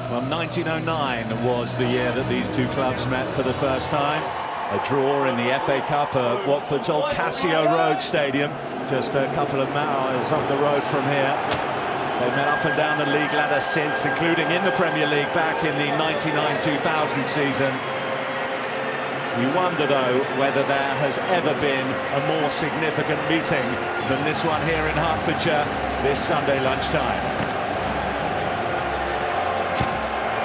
Well, 1909 was the year that these two clubs met for the first time. A draw in the FA Cup at Watford's old Casio Road Stadium, just a couple of miles up the road from here. They've been up and down the league ladder since, including in the Premier League back in the 99-2000 season. We wonder, though, whether there has ever been a more significant meeting than this one here in Hertfordshire this Sunday lunchtime.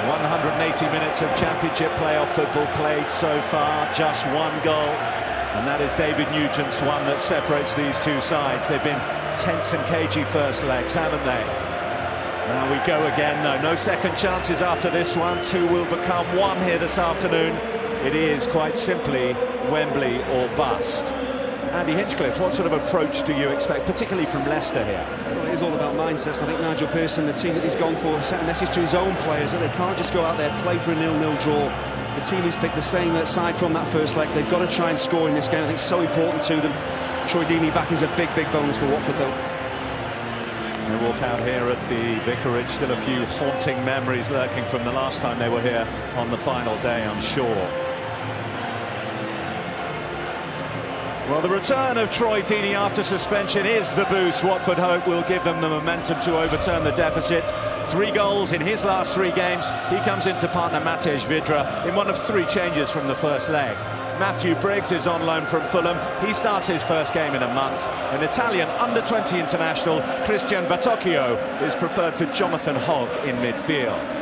180 minutes of Championship playoff football played so far, just one goal, and that is David Nugent's one that separates these two sides. They've been tense and cagey first legs, haven't they? Now we go again, though. No second chances after this one. Two will become one here this afternoon. It is quite simply Wembley or bust. Andy Hinchcliffe, what sort of approach do you expect, particularly from Leicester here? Well, it is all about mindsets. I think Nigel Pearson, the team that he's gone for, sent a message to his own players that they can't just go out there, play for a 0-0 draw. The team he's picked the same side from that first leg. They've got to try and score in this game. I think it's so important to them. Troy Deeney back is a big, big bonus for Watford, though. They walk out here at the Vicarage, still a few haunting memories lurking from the last time they were here on the final day, I'm sure. Well, the return of Troy Deeney after suspension is the boost Watford hope will give them the momentum to overturn the deficit. 3 goals in his last 3 games. He comes into partner Matej Vydra in one of 3 changes from the first leg. Matthew Briggs is on loan from Fulham. He starts his first game in a month. An Italian under-20 international, Christian Batocchio, is preferred to Jonathan Hogg in midfield.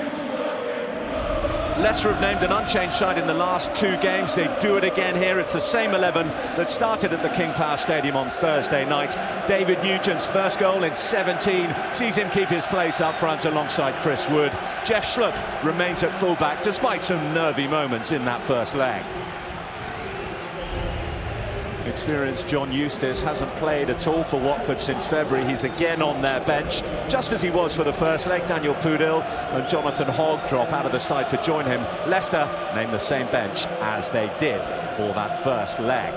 Leicester have named an unchanged side in the last 2 games. They do it again here. It's the same 11 that started at the King Power Stadium on Thursday night. David Nugent's first goal in 17 sees him keep his place up front alongside Chris Wood. Jeff Schlupp remains at fullback despite some nervy moments in that first leg. Experienced John Eustace hasn't played at all for Watford since February. He's again on their bench, just as he was for the first leg. Daniel Pudil and Jonathan Hogg drop out of the side to join him. Leicester name the same bench as they did for that first leg.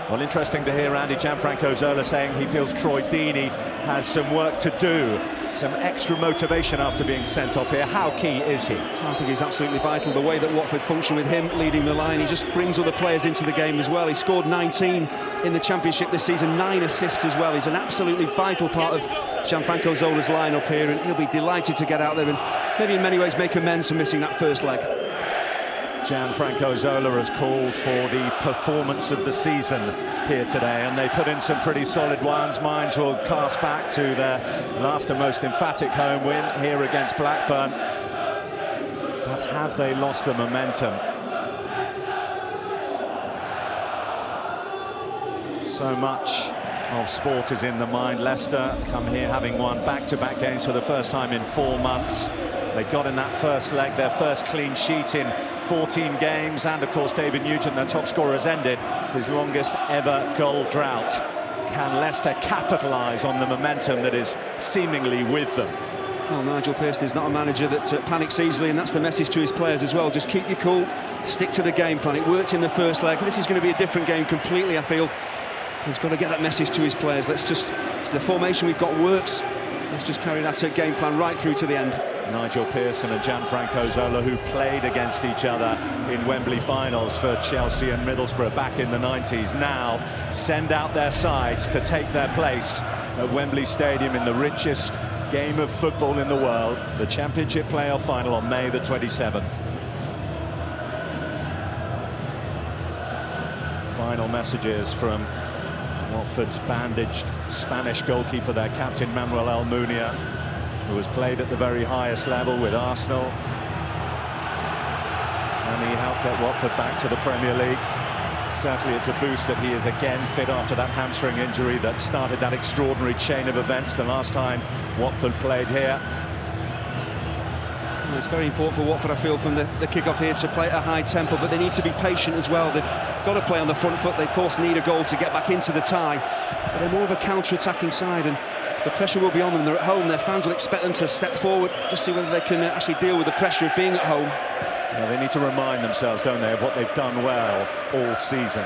Well, interesting to hear Andy Gianfranco Zola saying he feels Troy Deeney has some work to do, some extra motivation after being sent off here. How key is he? I think he's absolutely vital. The way that Watford function with him leading the line, he just brings other players into the game as well. He scored 19 in the Championship this season, 9 assists as well. He's an absolutely vital part of Gianfranco Zola's line-up here, and he'll be delighted to get out there and maybe in many ways make amends for missing that first leg. Gianfranco Zola has called for the performance of the season here today, and they put in some pretty solid ones. Minds will cast back to their last and most emphatic home win here against Blackburn. But have they lost the momentum? So much of sport is in the mind. Leicester come here having won back-to-back games for the first time in 4 months. They got in that first leg their first clean sheet in 14 games, and of course David Nugent, their top scorer, has ended his longest ever goal drought. Can Leicester capitalise on the momentum that is seemingly with them? Well, Nigel Pearson is not a manager that panics easily, and that's the message to his players as well. Just keep your cool, stick to the game plan. It worked in the first leg. This is going to be a different game completely, I feel. He's got to get that message to his players. It's the formation we've got works. Let's just carry that game plan right through to the end. Nigel Pearson and Gianfranco Zola, who played against each other in Wembley finals for Chelsea and Middlesbrough back in the 90s, now send out their sides to take their place at Wembley Stadium in the richest game of football in the world, the Championship playoff final on May the 27th. Final messages from Watford's bandaged Spanish goalkeeper, their captain Manuel Almunia, who has played at the very highest level with Arsenal. And he helped get Watford back to the Premier League. Certainly it's a boost that he is again fit after that hamstring injury that started that extraordinary chain of events the last time Watford played here. Well, it's very important for Watford, I feel, from the kick-off here to play at a high tempo, but they need to be patient as well. They've got to play on the front foot. They, of course, need a goal to get back into the tie. But they're more of a counter-attacking side, and the pressure will be on them. They're at home. Their fans will expect them to step forward, just see whether they can actually deal with the pressure of being at home. Yeah, they need to remind themselves, don't they, of what they've done well all season.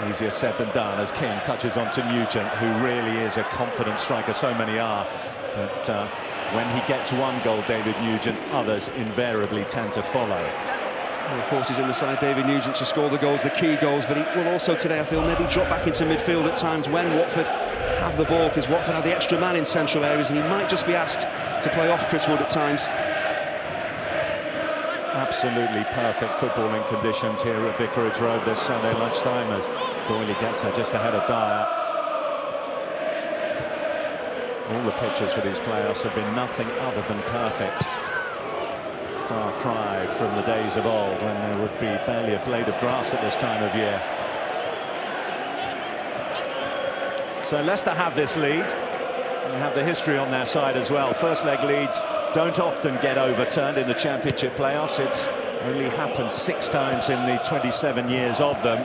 Easier said than done as King touches on to Nugent, who really is a confident striker. So many are. But When he gets one goal, David Nugent, others invariably tend to follow. And of course, he's on the side, David Nugent, to score the goals, the key goals, but he will also today, I feel, maybe drop back into midfield at times when Watford have the ball, because Watford have the extra man in central areas, and he might just be asked to play off Chris Wood at times. Absolutely perfect footballing conditions here at Vicarage Road this Sunday lunchtime as Doyley gets there just ahead of Dyer. All the pitches for these playoffs have been nothing other than perfect. Far cry from the days of old when there would be barely a blade of grass at this time of year. So Leicester have this lead. They have the history on their side as well. First leg leads don't often get overturned in the Championship playoffs. It's only happened 6 times in the 27 years of them.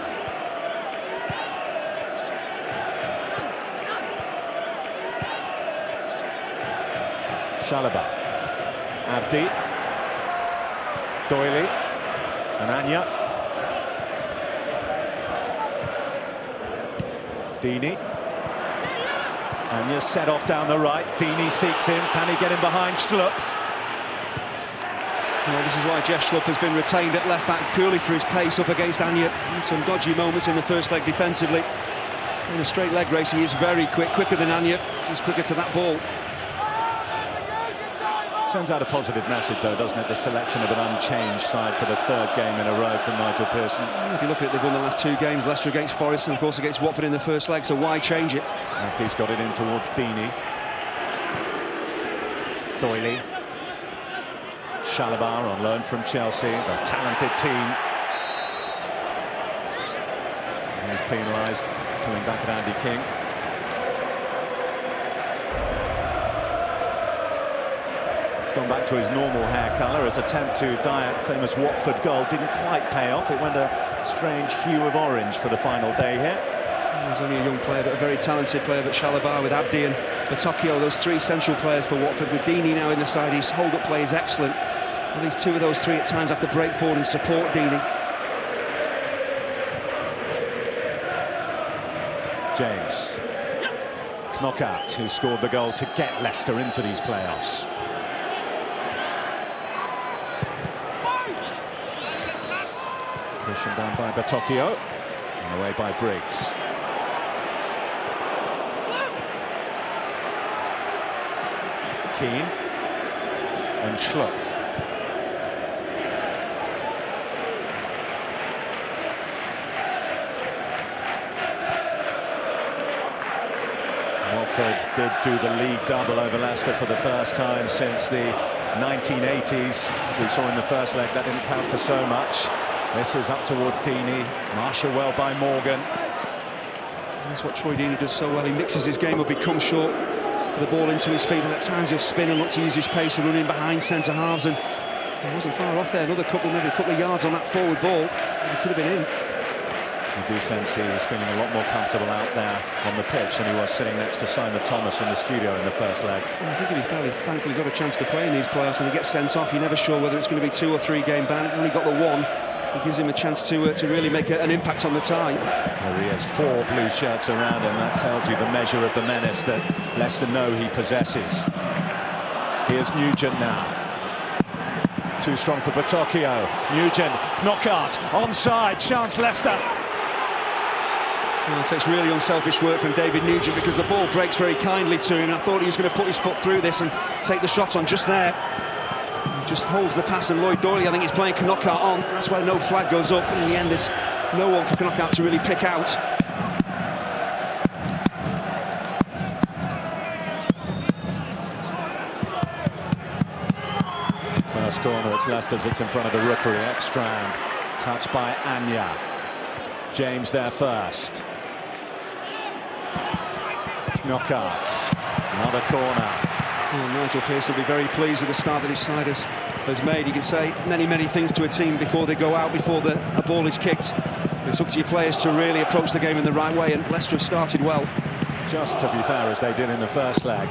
Chalobah, Abdi, Doyley, and Anya. Deeney. Anya's set off down the right. Deeney seeks him. Can he get him behind Schlupp? Well, this is why Jeff Schlupp has been retained at left-back, purely for his pace up against Anya. Some dodgy moments in the first leg defensively. In a straight leg race, he is very quick, quicker than Anya. He's quicker to that ball. Sends out a positive message, though, doesn't it? The selection of an unchanged side for the 3rd game in a row from Nigel Pearson. If you look at it, they've won the last 2 games, Leicester against Forest and, of course, against Watford in the first leg, so why change it? He's got it in towards Deeney. Doyley. Chalobah on loan from Chelsea, the talented team. And he's penalised, coming back at Andy King. He's gone back to his normal hair colour. His attempt to dye a famous Watford goal didn't quite pay off. It went a strange hue of orange for the final day here. He's only a young player, but a very talented player. But Chalobah with Abdi and Batocchio, those 3 central players for Watford. With Deeney now in the side, his hold-up play is excellent. At least 2 of those 3 at times have to break forward and support Deeney. James. Knockout, who scored the goal to get Leicester into these playoffs. Pushing down by Batocchio, and away by Briggs. Keane and Schlupp. Watford did do the league double over Leicester for the first time since the 1980s. As we saw in the first leg, that didn't count for so much. This is up towards Deeney. Marshall well by Morgan. That's what Troy Deeney does so well. He mixes his game up, he comes short for the ball into his feet, and at times he'll spin and look to use his pace to run in behind centre halves, and he wasn't far off there. Maybe a couple of yards on that forward ball. He could have been in. You do sense he's feeling a lot more comfortable out there on the pitch than he was sitting next to Simon Thomas in the studio in the first leg. Well, I think he'll be fairly thankfully got a chance to play in these playoffs. When he gets sent off, you're never sure whether it's going to be 2 or 3 game ban. He only got the 1. It gives him a chance to really make an impact on the tie. Well, he has 4 blue shirts around him. That tells you the measure of the menace that Leicester know he possesses. Here's Nugent now. Too strong for Batocchio. Nugent, knockout, onside, chance Leicester. Well, it takes really unselfish work from David Nugent, because the ball breaks very kindly to him, and I thought he was going to put his foot through this and take the shot on just there. He just holds the pass, and Lloyd Doyley, I think he's playing knockout on. That's why no flag goes up. In the end, there's no one for knockout to really pick out. First corner, it's Leicester's, it's in front of the rookery. Ekstrand, touched by Anya. James there first. Knockouts, another corner. Well, Nigel Pearson will be very pleased with the start that his side has made. You can say many things to a team before they go out, before the ball is kicked. It's up to your players to really approach the game in the right way, and Leicester have started well. Just to be fair, as they did in the first leg.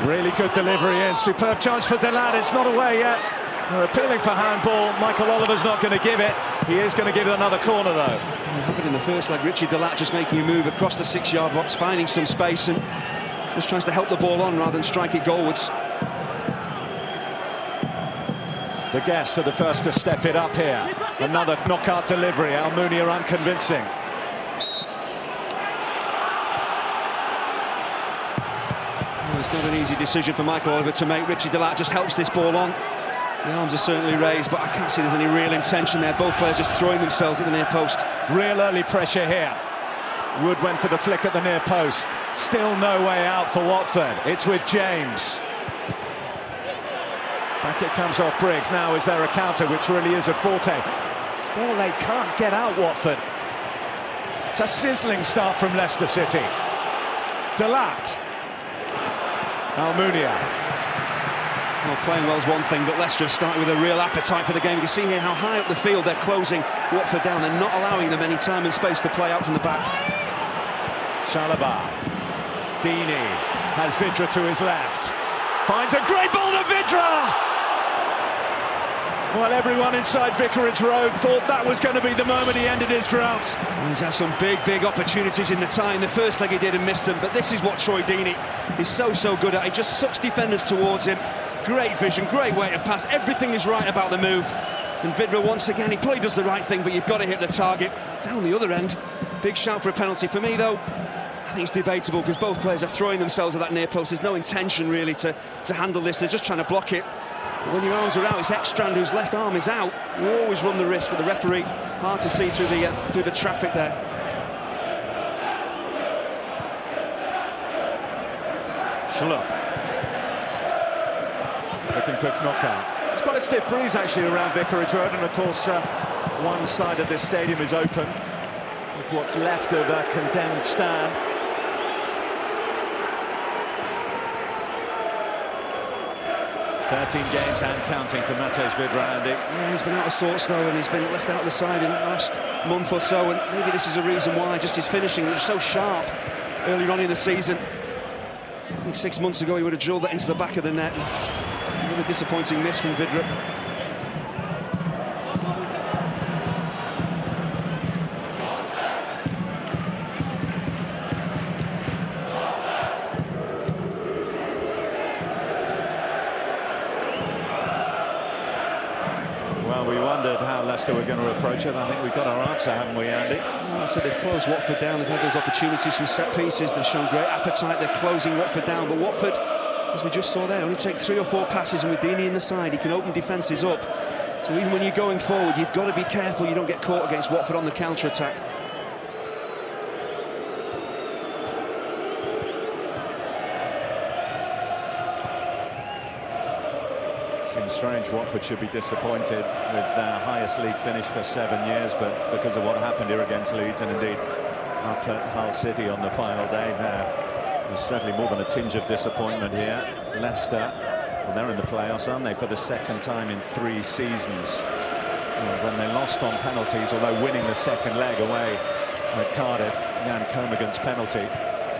Really good delivery in, superb chance for Delad, it's not away yet. They're appealing for handball. Michael Oliver's not going to give it. He is going to give it another corner, though. It happened in the first leg. Richie Delat just making a move across the 6-yard box, finding some space and just tries to help the ball on rather than strike it goalwards. The guests are the first to step it up here. Another knockout delivery. Almunia unconvincing. Well, it's not an easy decision for Michael Oliver to make. Richie Delat just helps this ball on. The arms are certainly raised, but I can't see there's any real intention there. Both players just throwing themselves at the near post. Real early pressure here. Wood went for the flick at the near post. Still no way out for Watford. It's with James. Back it comes off Briggs. Now is there a counter, which really is a forte. Still they can't get out, Watford. It's a sizzling start from Leicester City. Delat. Almunia. Well, playing well is one thing, but Leicester have started with a real appetite for the game. You can see here how high up the field they're closing Watford down. They're not allowing them any time and space to play out from the back. Chalobah. Deeney has Vidra to his left. Finds a great ball to Vidra! Well, everyone inside Vicarage Road thought that was going to be the moment he ended his drought. Well, he's had some big opportunities in the tie. In the first leg he did and missed them, but this is what Troy Deeney is so good at. He just sucks defenders towards him. Great vision, great way to pass. Everything is right about the move. And Vidra, once again, he probably does the right thing, but you've got to hit the target. Down the other end, big shout for a penalty. For me, though, I think it's debatable because both players are throwing themselves at that near post. There's no intention, really, to handle this. They're just trying to block it. When your arms are out, it's Ekstrand whose left arm is out. You always run the risk, but the referee, hard to see through the traffic there. Schlupp. Looking for knockout. It's quite a stiff breeze actually around Vicarage Road, and of course one side of this stadium is open with what's left of a condemned stand. 13 games and counting for Matej Vidra, Andy. Yeah, he's been out of sorts though, and he's been left out of the side in the last month or so, and maybe this is a reason why. Just his finishing was so sharp earlier on in the season. I think 6 months ago he would have drilled that into the back of the net. Another disappointing miss from Vidra. Well, we wondered how Leicester were going to approach it. I think we've got our answer, haven't we, Andy? Well, so they've closed Watford down. They've had those opportunities from set pieces. They've shown great appetite. They're closing Watford down. But Watford, as we just saw there, only take 3 or 4 passes, and with Deeney in the side, he can open defences up. So even when you're going forward, you've got to be careful you don't get caught against Watford on the counter-attack. Seems strange. Watford should be disappointed with their highest league finish for 7 years, but because of what happened here against Leeds and indeed up at Hull City on the final day, there was certainly more than a tinge of disappointment here. Leicester, well, they're in the playoffs, aren't they, for the 2nd time in 3 seasons. When they lost on penalties, although winning the 2nd leg away at Cardiff, Jan Kermigan's penalty,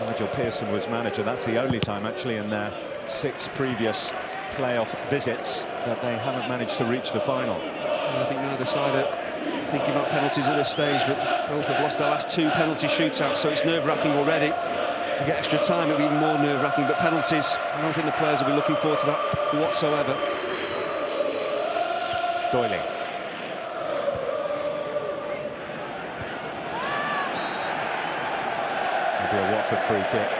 Nigel Pearson was manager. That's the only time actually in their 6 previous playoff visits that they haven't managed to reach the final. I think neither side are thinking about penalties at this stage, but both have lost their last 2 penalty shootouts, so it's nerve-wracking already. If you get extra time, it'll be even more nerve-wracking, but penalties, I don't think the players will be looking forward to that whatsoever. Doyley. Maybe a Watford free kick.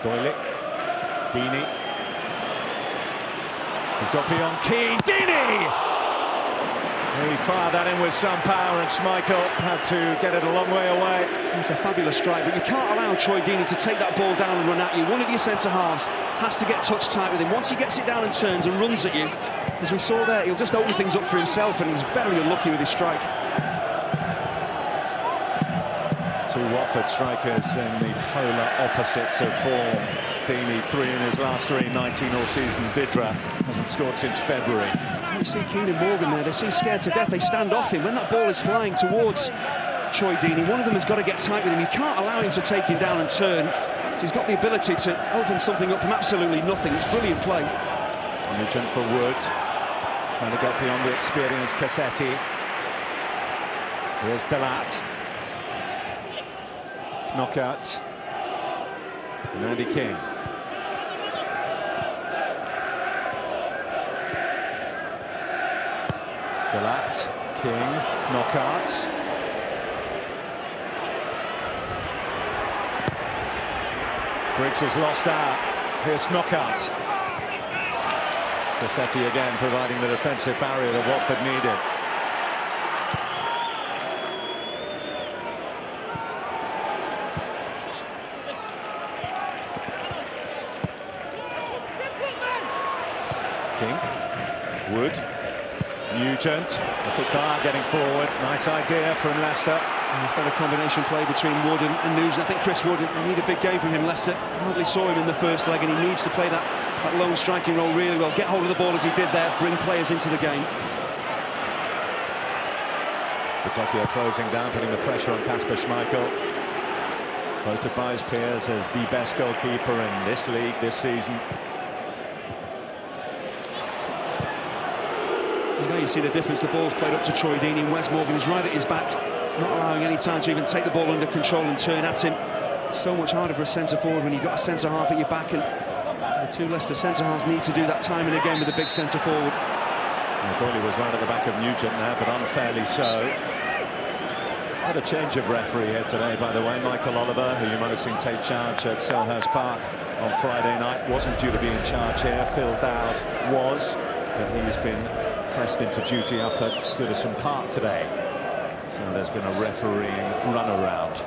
Doyle, Deeney, he's got beyond Keane, Deeney! He fired that in with some power, and Schmeichel had to get it a long way away. It's a fabulous strike, but you can't allow Troy Deeney to take that ball down and run at you. One of your centre-halves has to get touch tight with him. Once he gets it down and turns and runs at you, as we saw there, he'll just open things up for himself, and he's very unlucky with his strike. 2 Watford strikers in the polar opposites of form. Deeney 3 in his last 3, 19 all season. Vidra hasn't scored since February. You see Keane and Morgan there, they seem scared to death. They stand off him when that ball is flying towards Troy Deeney. One of them has got to get tight with him. You can't allow him to take him down and turn. He's got the ability to open something up from absolutely nothing. It's brilliant play. Nugent for Wood. Trying to get beyond the experienced Cassetti. Here's Delat. Knockout. And Andy King. Delat, King, knockout. Briggs has lost out. Here's knockout. Cassetti again providing the defensive barrier that Watford needed. King, Wood, Nugent, look at Dyer getting forward, nice idea from Leicester. He's got a combination play between Wood and Nugent. I think Chris Wood, they need a big game from him. Leicester hardly saw him in the first leg, and he needs to play that lone striking role really well. Get hold of the ball as he did there, bring players into the game. Tokyo closing down, putting the pressure on Kasper Schmeichel. Voted by his peers as the best goalkeeper in this league this season. There you see the difference. The ball's played up to Troy Deeney, and Wes Morgan is right at his back, not allowing any time to even take the ball under control and turn at him. It's so much harder for a centre-forward when you've got a centre-half at your back, and the two Leicester centre-halves need to do that time and again with a big centre-forward. Doyley was right at the back of Nugent there, but unfairly so. Had a change of referee here today, by the way. Michael Oliver, who you might have seen take charge at Selhurst Park on Friday night, wasn't due to be in charge here. Phil Dowd was, but he's been pressed into duty up at Goodison Park today. So there's been a refereeing runaround.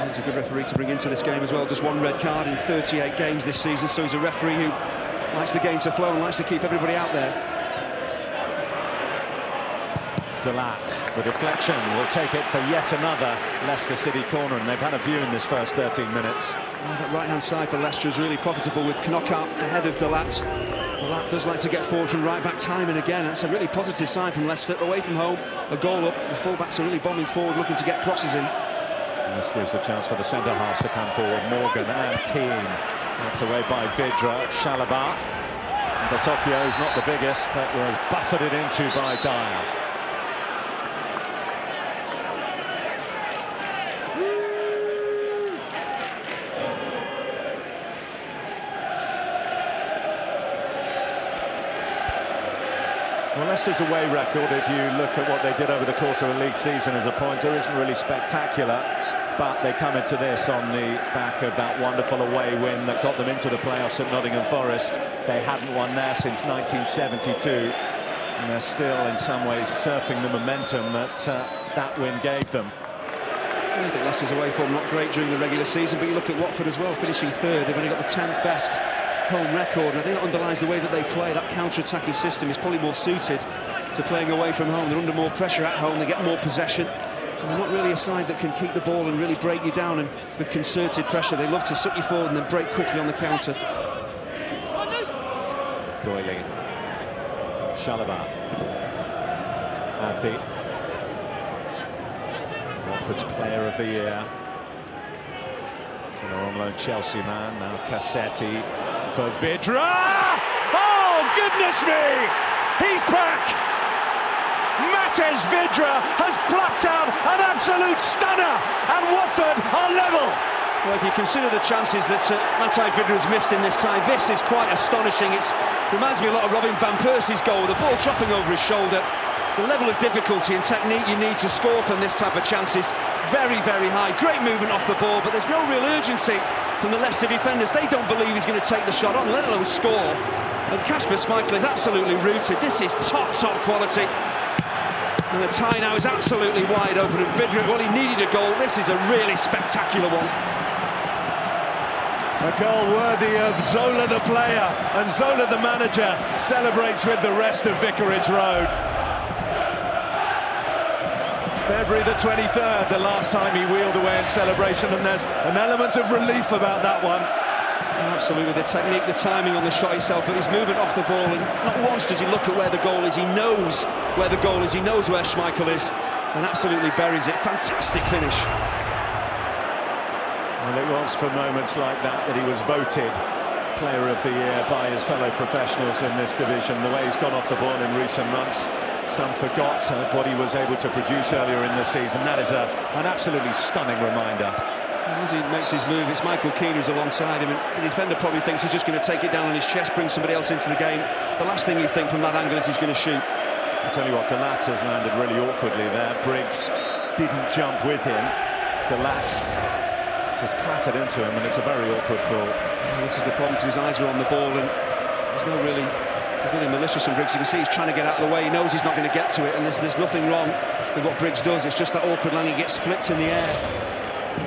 He's a good referee to bring into this game as well. Just one red card in 38 games this season, so he's a referee who likes the game to flow and likes to keep everybody out there. Delat, the deflection, will take it for yet another Leicester City corner, and they've had a view in this first 13 minutes. That right-hand side for Leicester is really profitable with Knockout ahead of Delat. Delat does like to get forward from right-back time and again. That's a really positive sign from Leicester. Away from home, a goal up. The full-backs are really bombing forward, looking to get crosses in. And this gives a chance for the centre-halves to come forward. Morgan and Keane. That's away by Vidra, Chalobah. The Tokyo is not the biggest, but was buffeted into by Dyer. Well, Leicester's away record, if you look at what they did over the course of a league season as a pointer, isn't really spectacular, but they come into this on the back of that wonderful away win that got them into the playoffs at Nottingham Forest. They hadn't won there since 1972, and they're still in some ways surfing the momentum that that win gave them. I think Leicester's away form not great during the regular season, but you look at Watford as well, finishing third. They've only got the 10th best home record, and I think that underlines the way that they play. That counter-attacking system is probably more suited to playing away from home. They're under more pressure at home, they get more possession, and they're not really a side that can keep the ball and really break you down, and with concerted pressure they love to suck you forward and then break quickly on the counter. Doyley, Chalobah, Adby, Watford's player of the year. On loan Chelsea man, now Cassetti for Vidra. Oh, goodness me! He's back! Matej Vidra has plucked out an absolute stunner, and Watford are level. Well, if you consider the chances that Matej Vidra has missed in this time, this is quite astonishing. It reminds me a lot of Robin Van Persie's goal, the ball dropping over his shoulder. The level of difficulty and technique you need to score from this type of chances, very, very high. Great movement off the ball, but there's no real urgency from the Leicester defenders. They don't believe he's going to take the shot on, let alone score. And Kasper Schmeichel is absolutely rooted. This is top quality. And the tie now is absolutely wide open. And Vidra, well, he needed a goal. This is a really spectacular one. A goal worthy of Zola the player, and Zola the manager celebrates with the rest of Vicarage Road. February the 23rd, the last time he wheeled away in celebration, and there's an element of relief about that one. Absolutely, the technique, the timing on the shot itself, but his movement off the ball, and not once does he look at where the goal is. He knows where the goal is, he knows where Schmeichel is, and absolutely buries it. Fantastic finish. Well, it was for moments like that he was voted Player of the Year by his fellow professionals in this division. The way he's gone off the ball in recent months some forgot of what he was able to produce earlier in the season. That is an absolutely stunning reminder. As he makes his move, it's Michael Keane who's alongside him, and the defender probably thinks he's just going to take it down on his chest, bring somebody else into the game. The last thing you think from that angle is he's going to shoot. I tell you what, Delat has landed really awkwardly there. Briggs didn't jump with him. Delat just clattered into him, and it's a very awkward fall. This is the problem, because his eyes are on the ball, and there's nothing malicious from Briggs. You can see he's trying to get out of the way. He knows he's not going to get to it, and there's nothing wrong with what Briggs does. It's just that awkward landing. He gets flipped in the air.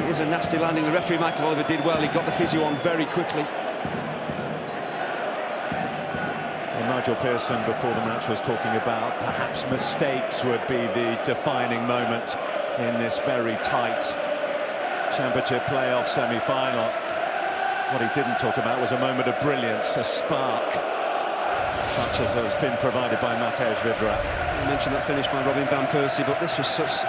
It is a nasty landing. The referee, Michael Oliver, did well. He got the physio on very quickly. Well, Nigel Pearson, before the match, was talking about perhaps mistakes would be the defining moment in this very tight Championship playoff semi-final. What he didn't talk about was a moment of brilliance, a spark, such as has been provided by Matej Vydra. I mentioned that finish by Robin Van Persie, but this was such...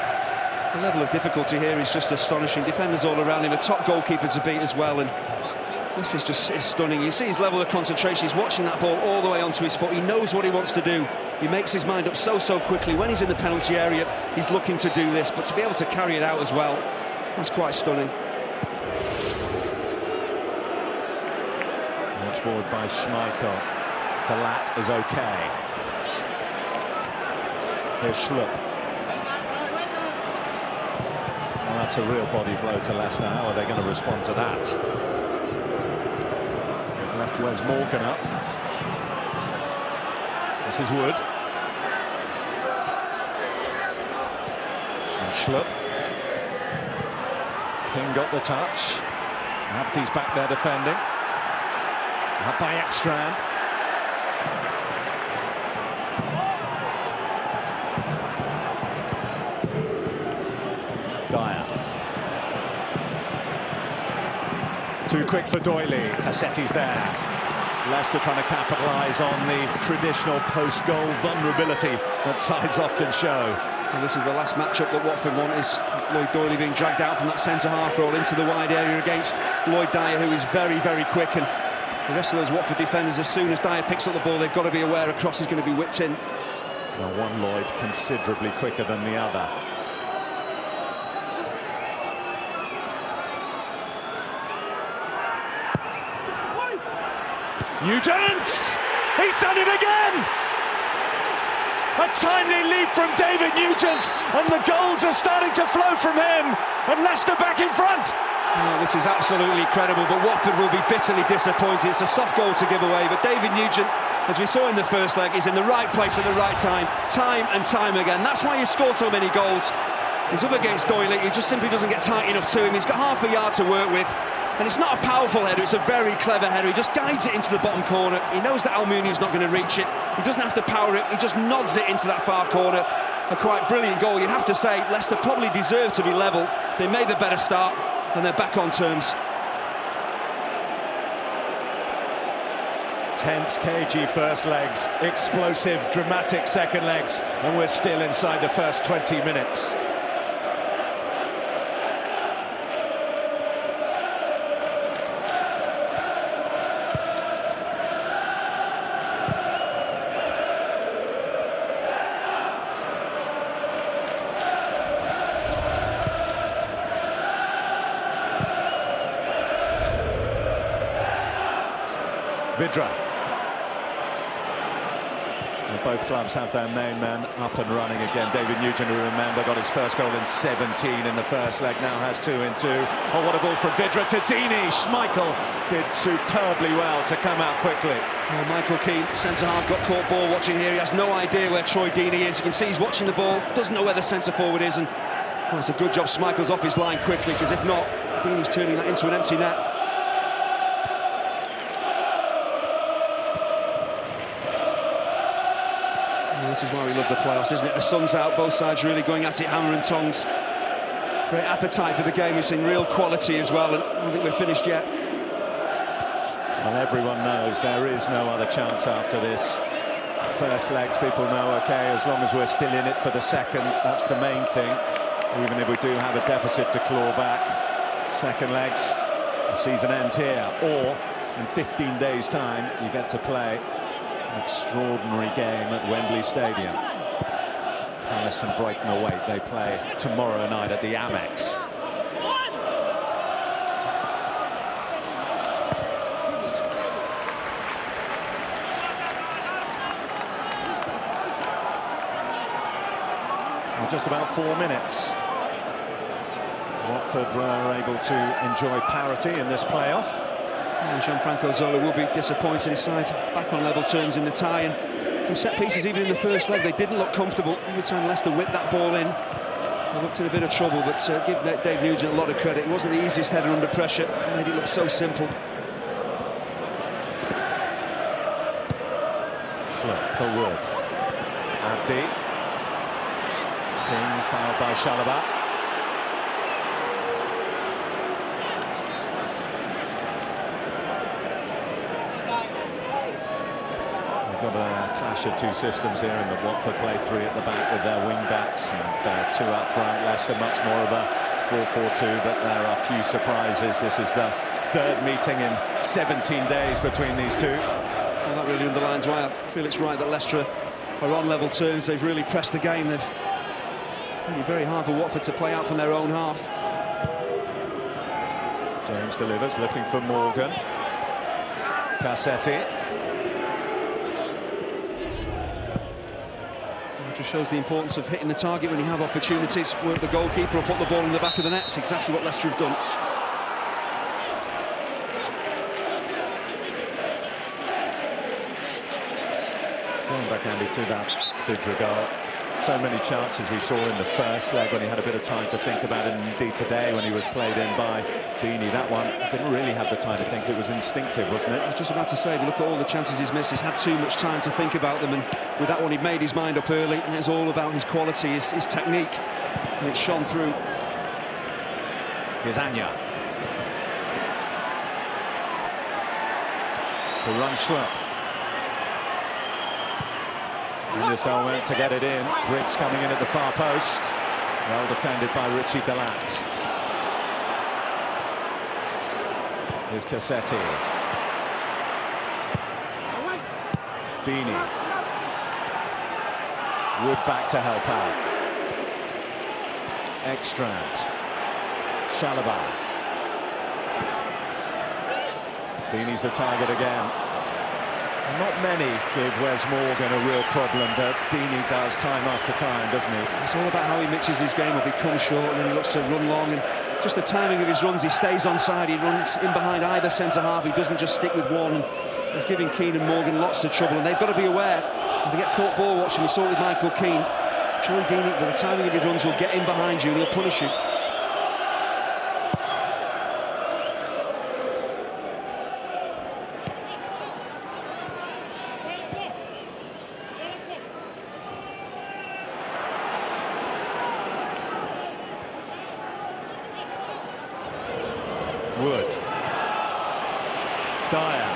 The level of difficulty here is just astonishing. Defenders all around him, a top goalkeeper to beat as well, and this is just stunning. You see his level of concentration. He's watching that ball all the way onto his foot. He knows what he wants to do. He makes his mind up so quickly. When he's in the penalty area, he's looking to do this, but to be able to carry it out as well, that's quite stunning. Launched forward by Schmeichel. The lat is okay. Here's Schlupp. Well, that's a real body blow to Leicester. How are they going to respond to that? They've left Wes Morgan up. This is Wood. And Schlupp. King got the touch. Abdi's back there defending. Up by Ekstrand. Dyer. Too quick for Doyley. Cassetti's there. Leicester trying to capitalise on the traditional post-goal vulnerability that sides often show. And this is the last matchup that Watford want, is Lloyd Doyley being dragged out from that centre-half role into the wide area against Lloyd Dyer, who is very quick, and the rest of those Watford defenders, as soon as Dyer picks up the ball, they've got to be aware a cross is going to be whipped in. Well, one Lloyd considerably quicker than the other. Nugent! He's done it again! A timely leap from David Nugent, and the goals are starting to flow from him, and Leicester back in front. Oh, this is absolutely incredible, but Watford will be bitterly disappointed. It's a soft goal to give away, but David Nugent, as we saw in the first leg, is in the right place at the right time and time again. That's why he scored so many goals. He's up against Doyley, he just simply doesn't get tight enough to him. He's got half a yard to work with, and it's not a powerful header, it's a very clever header. He just guides it into the bottom corner. He knows that Almunia's not going to reach it. He doesn't have to power it, he just nods it into that far corner. A quite brilliant goal. You'd have to say Leicester probably deserved to be level. They made the better start, and they're back on terms. Tense, cagey first legs, explosive, dramatic second legs, and we're still inside the first 20 minutes. Vydra. Well, both clubs have their main man up and running again. David Nugent, who remember got his first goal in 17 in the first leg, now has 2 in 2. Oh, what a ball from Vydra to Deeney. Schmeichel did superbly well to come out quickly. Well, Michael Keane, centre-half, got caught ball watching here. He has no idea where Troy Deeney is. You can see he's watching the ball, doesn't know where the centre-forward is, and well, it's a good job Schmeichel's off his line quickly, because if not, Deeney's turning that into an empty net. This is why we love the playoffs, isn't it? The sun's out, both sides really going at it, hammer and tongs. Great appetite for the game, we've seen real quality as well, and I don't think we're finished yet. Well, everyone knows there is no other chance after this. First legs, people know, okay, as long as we're still in it for the second, that's the main thing. Even if we do have a deficit to claw back. Second legs, the season ends here, or in 15 days' time, you get to play extraordinary game at Wembley Stadium. Palace and Brighton away. They play tomorrow night at the Amex. Well, just about 4 minutes. Watford were able to enjoy parity in this playoff. And Gianfranco Zola will be disappointed. His side back on level terms in the tie, and from set pieces, even in the first leg, they didn't look comfortable. Every time Leicester whipped that ball in, they looked in a bit of trouble. But give Dave Nugent a lot of credit. It wasn't the easiest header under pressure. It made it look so simple. Schlupp for Wood. Abdi. King fouled by Chalobah. Got a clash of two systems here, and the Watford play three at the back with their wing backs and two up front. Leicester much more of a 4-4-2, but there are few surprises. This is the third meeting in 17 days between these two. Well, that really underlines why I feel it's right that Leicester are on level terms. They've really pressed the game. They've made it very hard for Watford to play out from their own half. James delivers, looking for Morgan. Cassetti. Just shows the importance of hitting the target when you have opportunities. Work the goalkeeper or put the ball in the back of the net. It's exactly what Leicester have done. Going back, Andy, to that Vidrigal. So many chances we saw in the first leg when he had a bit of time to think about it, and indeed today when he was played in by Deeney. That one didn't really have the time to think. It was instinctive, wasn't it? I was just about to say, look at all the chances he's missed. He's had too much time to think about them, and with that one he'd made his mind up early, and it's all about his quality, his technique, and it's shone through. Here's Anya. To run Schlupp. Lindesdale went to get it in. Briggs coming in at the far post. Well defended by Richie Delat. Here's Cassetti. Deeney. Wood back to help out. Ekstrand. Chalobah. Deeney's the target again. Not many give Wes Morgan a real problem, but Deeney does time after time, doesn't he? It's all about how he mixes his game up. He comes short and then he looks to run long, and just the timing of his runs, he stays onside, he runs in behind either centre-half, he doesn't just stick with one. He's giving Keane and Morgan lots of trouble, and they've got to be aware. If they get caught ball watching, we saw it with Michael Keane. Troy Deeney, with the timing of his runs, will get in behind you and he'll punish you. Wood. Dyer.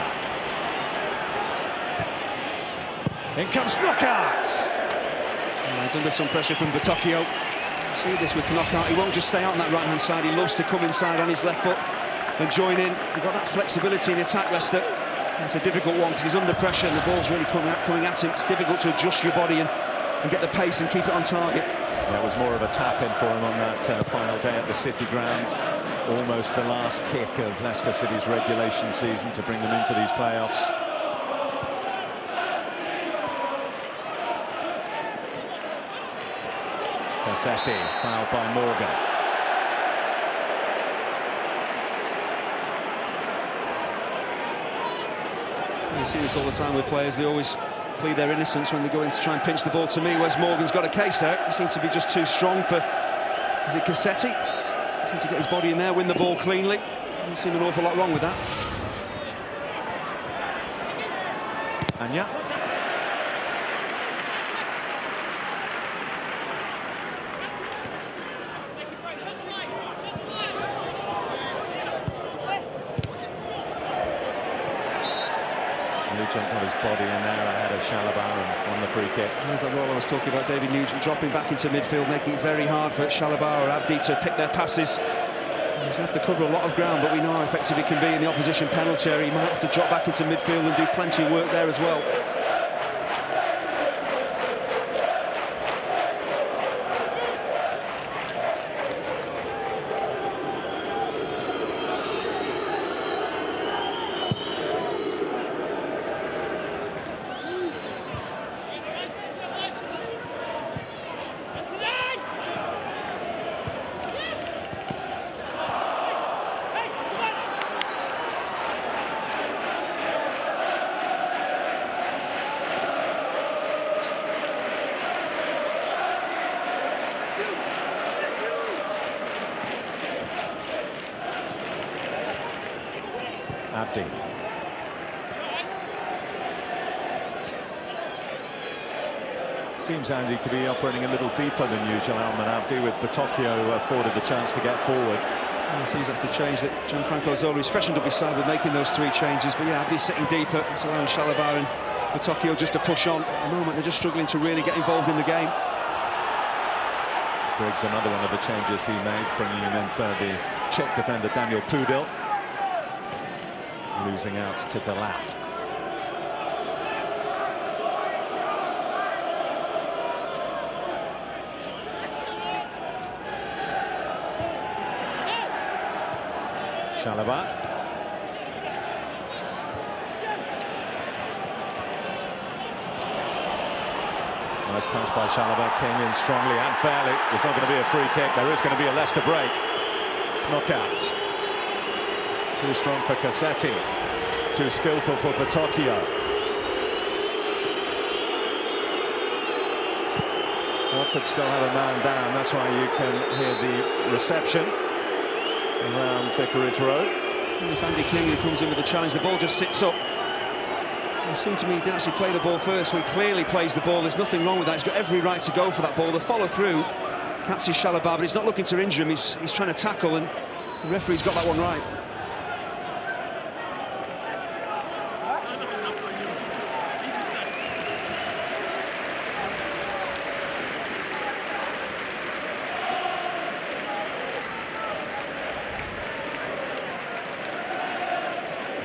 In comes Knockout. He's under some pressure from Batocchio. See this with Knockout. He won't just stay out on that right-hand side. He loves to come inside on his left foot and join in. You've got that flexibility in attack, Leicester. It's a difficult one because he's under pressure and the ball's really coming at him. It's difficult to adjust your body and get the pace and keep it on target. Yeah, it was more of a tap-in for him on that final day at the City Ground. Almost the last kick of Leicester City's regulation season to bring them into these playoffs. Cassetti, fouled by Morgan. You see this all the time with players. They always plead their innocence when they go in to try and pinch the ball. To me, Wes Morgan's got a case there. He seems to be just too strong for... Is it Cassetti? He seems to get his body in there, win the ball cleanly. Doesn't seem an awful lot wrong with that. Anya. Nugent got his body in there ahead of Chalobah and won the free kick. There's that role I was talking about, David Nugent dropping back into midfield, making it very hard for Chalobah or Abdi to pick their passes. He's going to have to cover a lot of ground, but we know how effective he can be in the opposition penalty area. He might have to drop back into midfield and do plenty of work there as well. Abdi. Seems Andy to be operating a little deeper than usual, Alman Abdi, with Batocchio afforded the chance to get forward. It seems that's the change that Gianfranco Zola is freshened up his side with, making those 3 changes. But yeah, Abdi's sitting deeper. It's allowing Chalobah and Batocchio just to push on. At the moment, they're just struggling to really get involved in the game. Briggs, another one of the changes he made, bringing him in for the Czech defender Daniel Pudil. Losing out to Delat. Chalobah. Nice pass by Chalobah, came in strongly and fairly. There's not going to be a free kick, there is going to be a Leicester break. Knockout. Too strong for Cassetti, too skillful for Batocchio. Watford still have a man down, that's why you can hear the reception around Vicarage Road. It's Andy King who comes in with the challenge. The ball just sits up. It seemed to me he didn't actually play the ball first, so he clearly plays the ball. There's nothing wrong with that. He's got every right to go for that ball. The follow through catches Chalobah, but he's not looking to injure him. He's trying to tackle, and the referee's got that one right.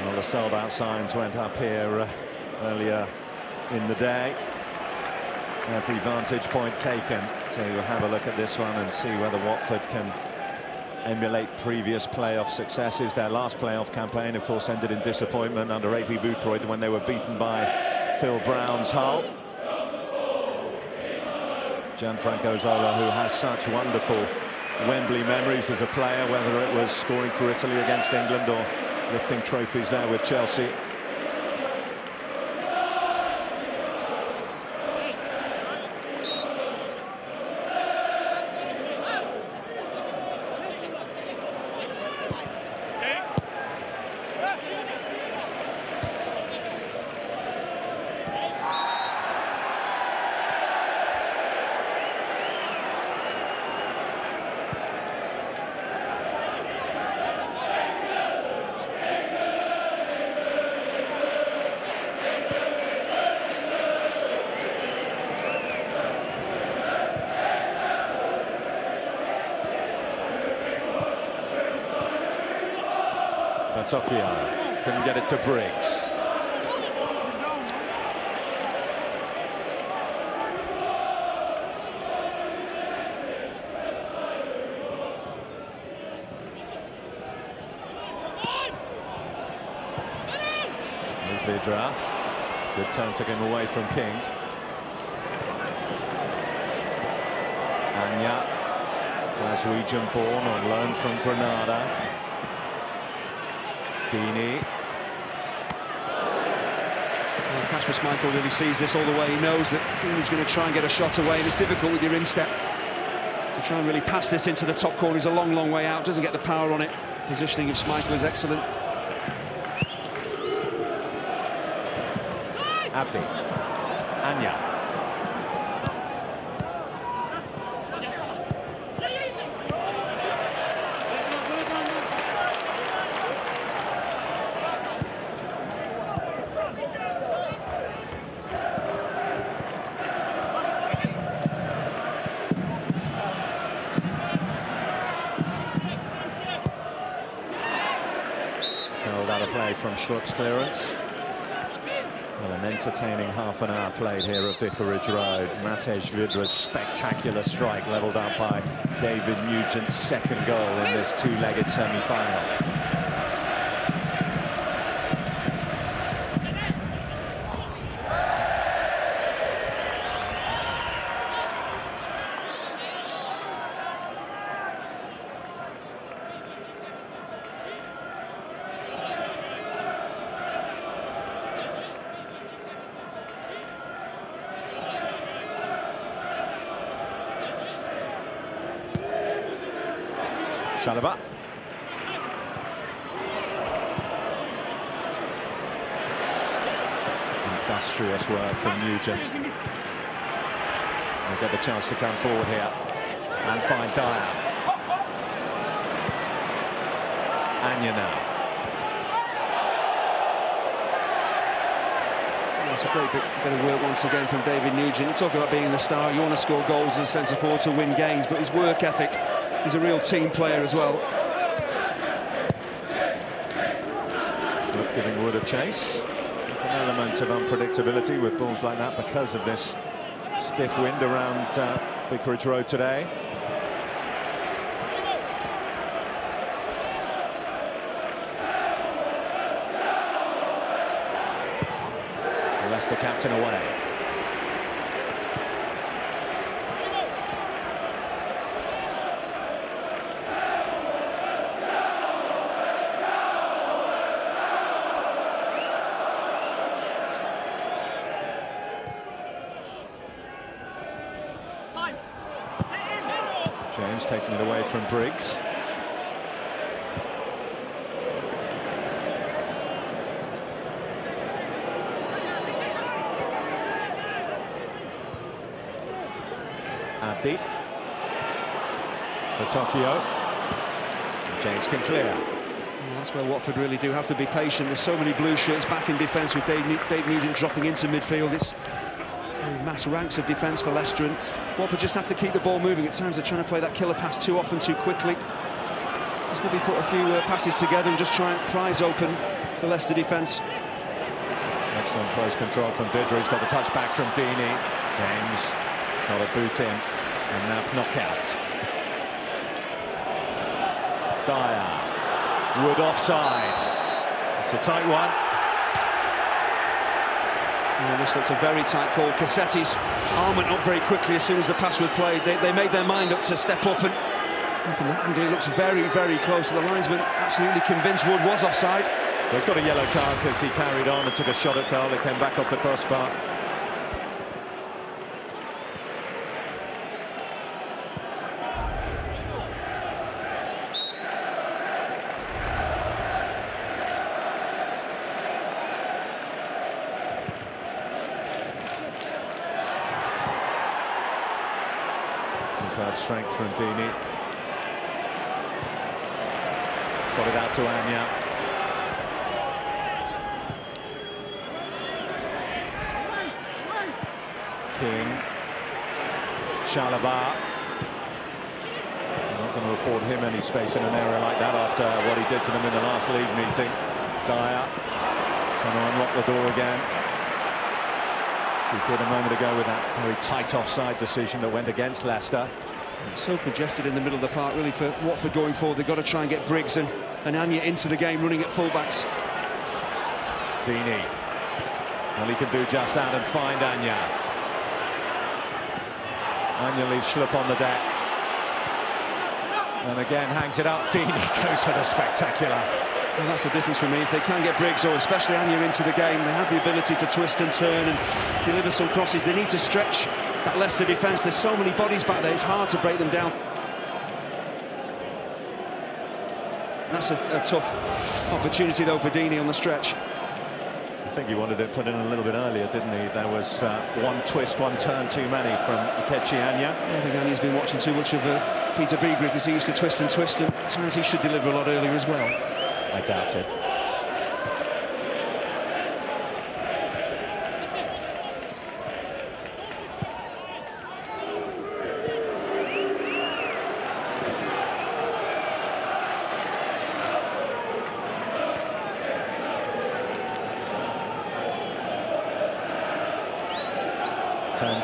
Well, the sold-out signs went up here earlier in the day. Every vantage point taken to have a look at this one and see whether Watford can emulate previous playoff successes. Their last playoff campaign, of course, ended in disappointment under A.P. Boothroyd when they were beaten by Phil Brown's Hull. Gianfranco Zola, who has such wonderful Wembley memories as a player, whether it was scoring for Italy against England or lifting trophies there with Chelsea. Batocchio couldn't get it to Briggs. There's Vidra. Good turn, took him away from King. Anya, Glaswegian born on loan from Granada. Dini. Well, Kasper Schmeichel really sees this all the way. He knows that Dini's going to try and get a shot away, and it's difficult with your instep to try and really pass this into the top corner. He's a long, long way out, doesn't get the power on it. Positioning of Schmeichel is excellent. Abdi. Anya. Held out of play from Schlupp's clearance. Well, an entertaining half an hour played here at Vicarage Road. Matej Vidra's spectacular strike levelled up by David Nugent's second goal in this two-legged semi-final. Chalobah. Industrious work from Nugent. They'll get the chance to come forward here and find Dyer. Anya now. It's a great bit of work once again from David Nugent. You talk about being the star, you want to score goals as a centre forward to win games, but his work ethic, he's a real team player as well. Giving Wood a chase. There's an element of unpredictability with balls like that because of this stiff wind around Vicarage Road today. The Leicester captain away. James taking it away from Briggs. Abdi. For Tokyo. James can clear. That's where Watford really do have to be patient. There's so many blue shirts back in defence with Dave Nugent dropping into midfield. It's mass ranks of defence for Leicester, and Watford just have to keep the ball moving. At times they're trying to play that killer pass too often, too quickly. Just maybe put a few passes together and just try and prise open the Leicester defence. Excellent close control from Vidra. He's got the touch back from Deeney. James got a boot in and now knockout. Dyer. Wood offside. It's a tight one. Yeah, this looks a very tight call. Cassetti's arm went up very quickly as soon as the pass was played. They made their mind up to step up, and from that angle it looks very, very close. The linesman absolutely convinced Wood was offside. Well, he's got a yellow card because he carried on and took a shot at Carl that came back off the crossbar. Superb strength from Deeney. He's got it out to Anya. King. Chalobah. Not going to afford him any space in an area like that after what he did to them in the last league meeting. Dyer trying to unlock the door again. He did a moment ago with that very tight offside decision that went against Leicester. It's so congested in the middle of the park, really, for Watford going forward. They've got to try and get Briggs and Anya into the game, running at fullbacks. Deeney. Well, he can do just that and find Anya. Anya leaves Schlupp on the deck. And again hangs it up. Deeney goes for the spectacular. Well, that's the difference for me. If they can get Briggs or especially Anya into the game, they have the ability to twist and turn and deliver some crosses. They need to stretch that Leicester defence. There's so many bodies back there, it's hard to break them down. That's a tough opportunity, though, for Deeney on the stretch. I think he wanted it put in a little bit earlier, didn't he? There was one twist, one turn too many from Ikechi Anya. I think Anya's been watching too much of Peter Beagriff, because he used to twist, and at times he should deliver a lot earlier as well. I doubt it.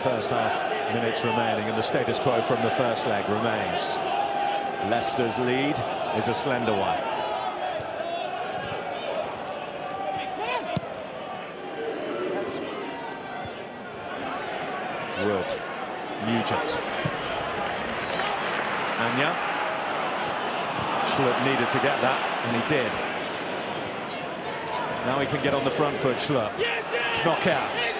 First half minutes remaining, and the status quo from the first leg remains. Leicester's lead is a slender one. Wood, Nugent, Anya. Schlupp needed to get that, and he did. Now he can get on the front foot, Schlupp. Knockout.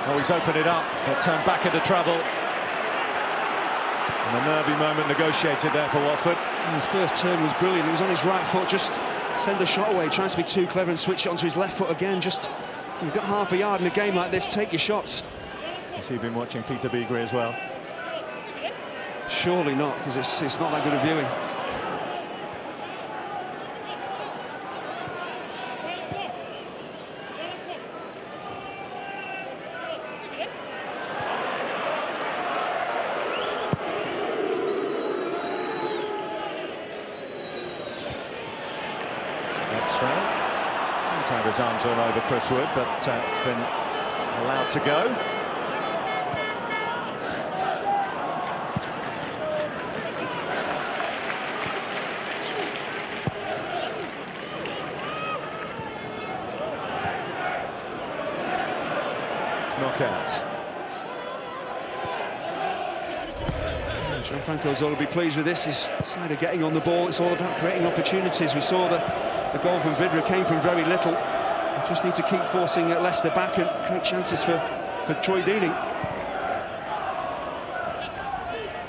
Oh, he's opened it up, but turned back into trouble. And a nervy moment negotiated there for Watford. His first turn was brilliant. He was on his right foot, just send a shot away, trying to be too clever and switch it onto his left foot again. Just You've got half a yard in a game like this, take your shots. Has he been watching Peter Beagrie as well? Surely not, because it's not that good a viewing. Next round. Sometimes his arms all over Chris Wood, but it's been allowed to go. Knockout. Gianfranco will be pleased with this. His side of getting on the ball. It's all about creating opportunities. We saw the goal from Vidra came from very little. We just need to keep forcing Leicester back and create chances for Troy Deeney.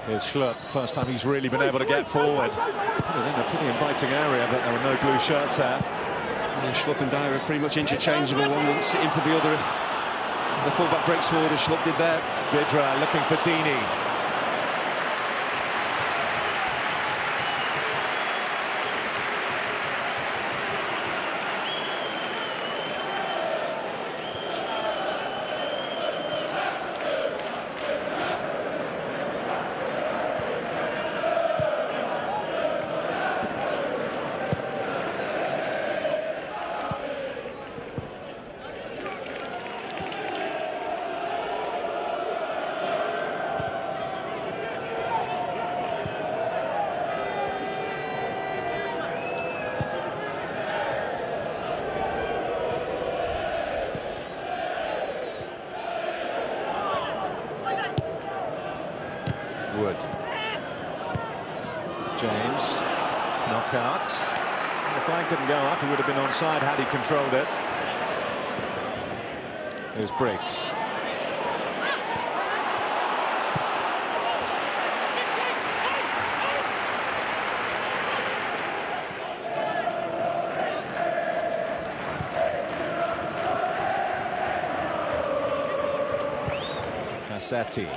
Here's Schlupp. First time he's really been able to get forward. Put it in a pretty inviting area, but there were no blue shirts there. Yeah, Schlupp and Dyer are pretty much interchangeable. One will sit in for the other if the fullback breaks forward, as Schlupp did there. Vidra looking for Deeney. Wood. James. Knockout. The flag didn't go up. He would have been onside had he controlled it. Here's Briggs. Cassetti.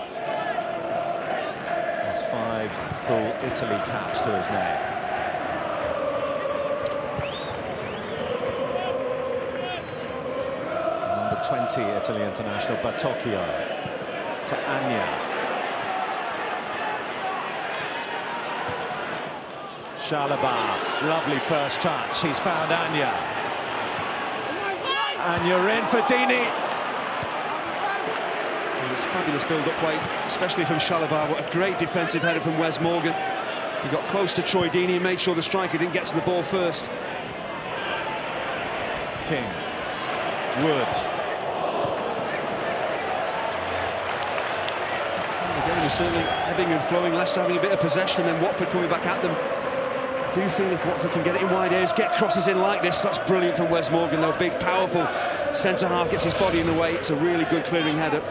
5 full Italy caps to his name. Number 20 Italy international Batocchio to Anya. Chalobah, lovely first touch. He's found Anya. Anya in for Deeney. Fabulous build-up play, especially from Chalobah. What a great defensive header from Wes Morgan. He got close to Troy Deeney and made sure the striker didn't get to the ball first. King. Wood. The game is certainly ebbing and flowing. Leicester having a bit of possession, then Watford coming back at them. I do feel if Watford can get it in wide areas, get crosses in like this, that's brilliant from Wes Morgan, though. Big, powerful centre-half, gets his body in the way. It's a really good clearing header.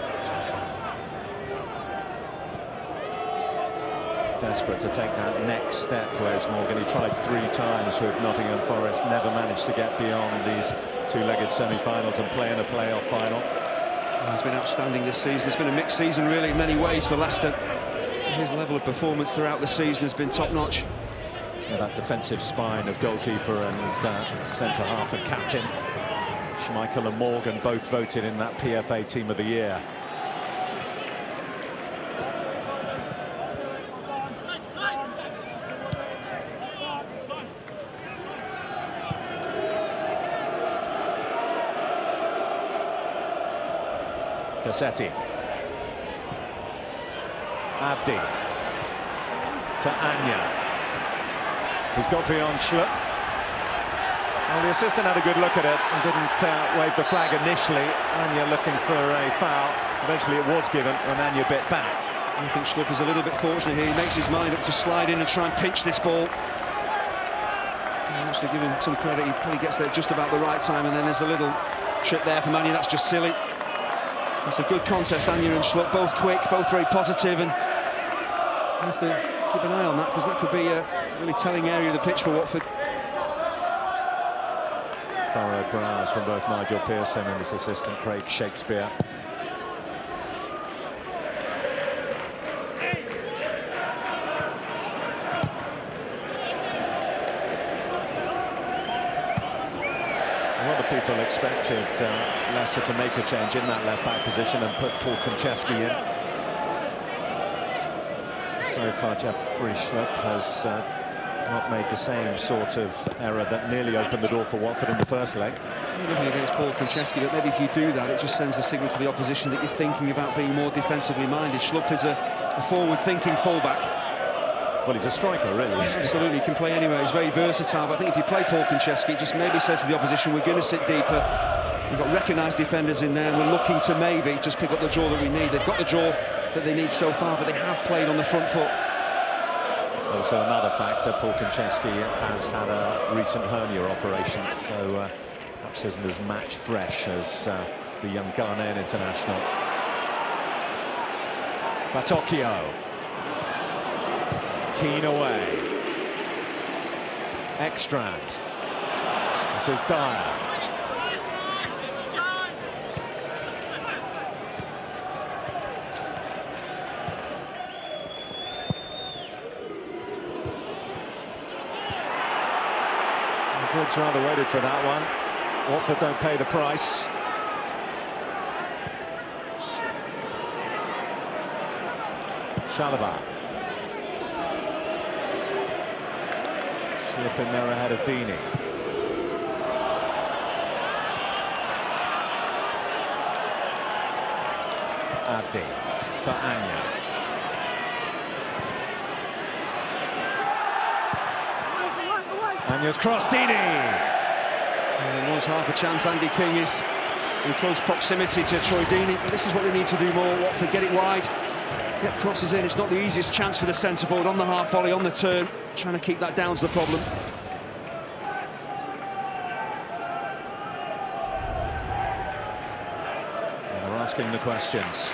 Desperate to take that next step, Wes Morgan. He tried 3 times with Nottingham Forest, never managed to get beyond these 2-legged semi-finals and play in a playoff final. He's been outstanding this season. It's been a mixed season, really, in many ways for Leicester. His level of performance throughout the season has been top-notch. Yeah, that defensive spine of goalkeeper and centre-half and captain. Schmeichel and Morgan both voted in that PFA Team of the Year. Cassetti. Abdi. To Anya. He's got beyond Schlupp. Well, the assistant had a good look at it and didn't wave the flag initially. Anya looking for a foul. Eventually it was given when Anya bit back. I think Schlupp is a little bit fortunate here. He makes his mind up to slide in and try and pinch this ball. Actually give him some credit. He probably gets there just about the right time, and then there's a little trip there from Anya. That's just silly. It's a good contest, Anya and Schlupp, both quick, both very positive, and we have to keep an eye on that, because that could be a really telling area of the pitch for Watford. furrowed brows from both Nigel Pearson and his assistant Craig Shakespeare. A lot of people expected Leicester to make a change in that left-back position and put Paul Konchesky in. So far, Jeffrey Schlupp has not made the same sort of error that nearly opened the door for Watford in the first leg. You're looking against Paul Konchesky, but maybe if you do that, it just sends a signal to the opposition that you're thinking about being more defensively minded. Schlupp is a forward-thinking fullback. Well, he's a striker, really. Absolutely, he can play anywhere. He's very versatile. But I think if you play Paul Konchesky, it just maybe says to the opposition, we're going to sit deeper. We've got recognised defenders in there, and we're looking to maybe just pick up the draw that we need. They've got the draw that they need so far, but they have played on the front foot. Also another factor, Paul Konchesky has had a recent hernia operation, so perhaps isn't as match fresh as the young Ghanaian international. Batokio. Keane away. Ekstrand. This is Dyer. Madrid's rather waited for that one. Watford don't pay the price. Chalobah. Slip in there ahead of Deeney. Abdi for Anya. Anya's cross, Deeney. There was half a chance. Andy King is in close proximity to Troy Deeney, but this is what they need to do more. Watford, get it wide, get crosses in. It's not the easiest chance for the centre forward on the half volley, on the turn. Trying to keep that down's the problem. And they're asking the questions.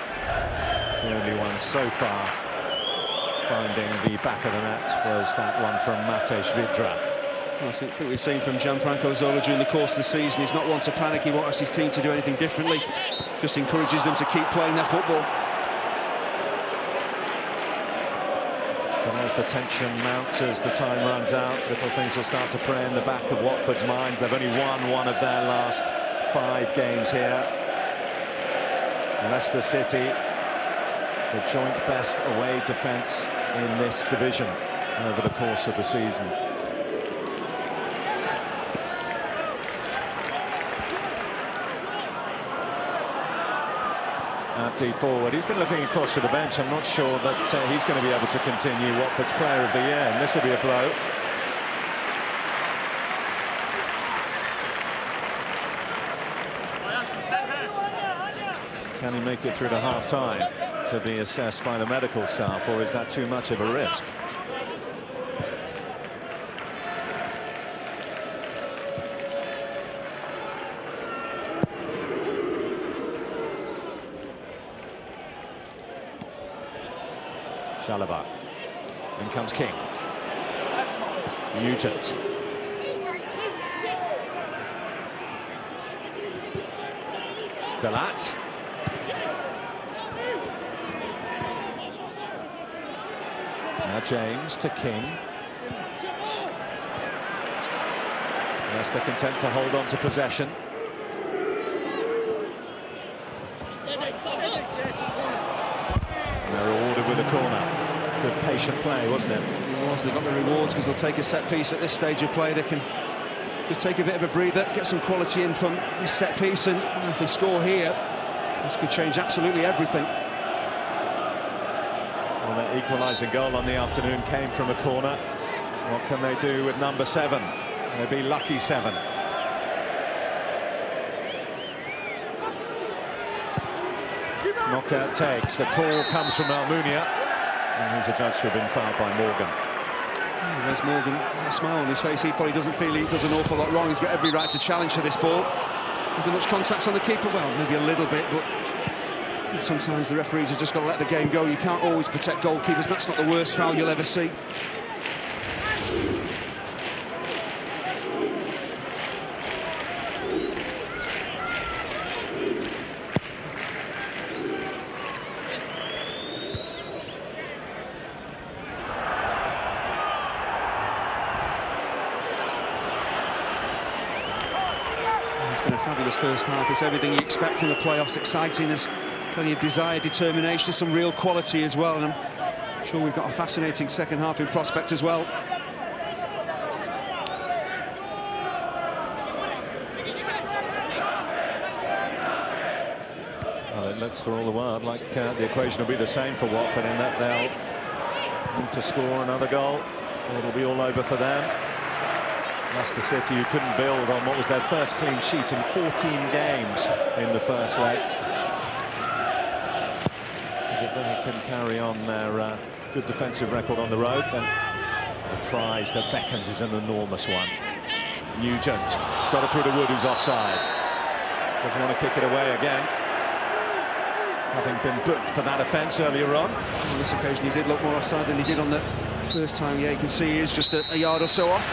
The only one so far finding the back of the net was that one from Matej Vidra. I think we've seen from Gianfranco Zola during the course of the season, he's not one to panic. He wants his team to do anything differently, just encourages them to keep playing their football. And as the tension mounts, as the time runs out, little things will start to prey in the back of Watford's minds. They've only won one of their last 5 games here. Leicester City, the joint best away defence in this division over the course of the season. Abdi forward. He's been looking across to the bench. I'm not sure that he's going to be able to continue Watford's Player of the Year, and this will be a blow. Can he make it through to half-time to be assessed by the medical staff, or is that too much of a risk? Chalobah. In comes King. Nugent. Galat. Now James to King. Leicester content to hold on to possession. They're rewarded with a corner. Good patient play, wasn't it? It was. They got the rewards because they'll take a set piece at this stage of play. They can just take a bit of a breather, get some quality in from this set piece, and if they score here, this could change absolutely everything. Well, their equalising goal on the afternoon came from a corner. What can they do with number 7? They'll be lucky 7. Knockout takes. The call comes from Almunia, and he's adjudged to have been fouled by Morgan. Oh, there's Morgan, a smile on his face. He probably doesn't feel he does an awful lot wrong. He's got every right to challenge for this ball. Is there much contact on the keeper? Well, maybe a little bit, but sometimes the referees have just got to let the game go. You can't always protect goalkeepers. That's not the worst foul you'll ever see. fabulous first half. It's everything you expect from the playoffs. Exciting, there's plenty of desire, determination, some real quality as well. And I'm sure we've got a fascinating second half in prospect as well. Well, it looks for all the world like the equation will be the same for Watford, in that they'll need to score another goal. It'll be all over for them. Leicester City, who couldn't build on what was their first clean sheet in 14 games in the first leg. If they can carry on their good defensive record on the road, then the prize that beckons is an enormous one. Nugent has got it through to Wood, who's offside. Doesn't want to kick it away again, having been booked for that offence earlier on. On this occasion he did look more offside than he did on the first time. Yeah, you can see he is just a yard or so off.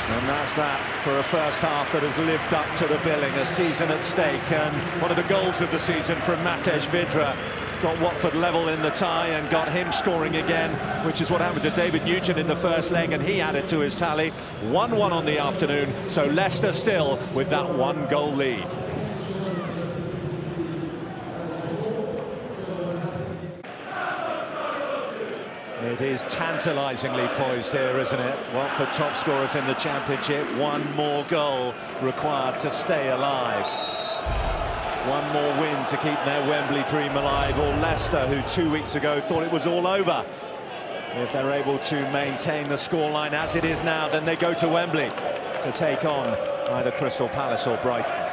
And that's that for a first half that has lived up to the billing. A season at stake, and one of the goals of the season from Matej Vydra got Watford level in the tie and got him scoring again, which is what happened to David Nugent in the first leg, and he added to his tally. 1-1 on the afternoon, so Leicester still with that one-goal lead. It is tantalisingly poised here, isn't it? Watford top scorers in the Championship. One more goal required to stay alive. One more win to keep their Wembley dream alive. Or Leicester, who 2 weeks ago thought it was all over. If they're able to maintain the scoreline as it is now, then they go to Wembley to take on either Crystal Palace or Brighton.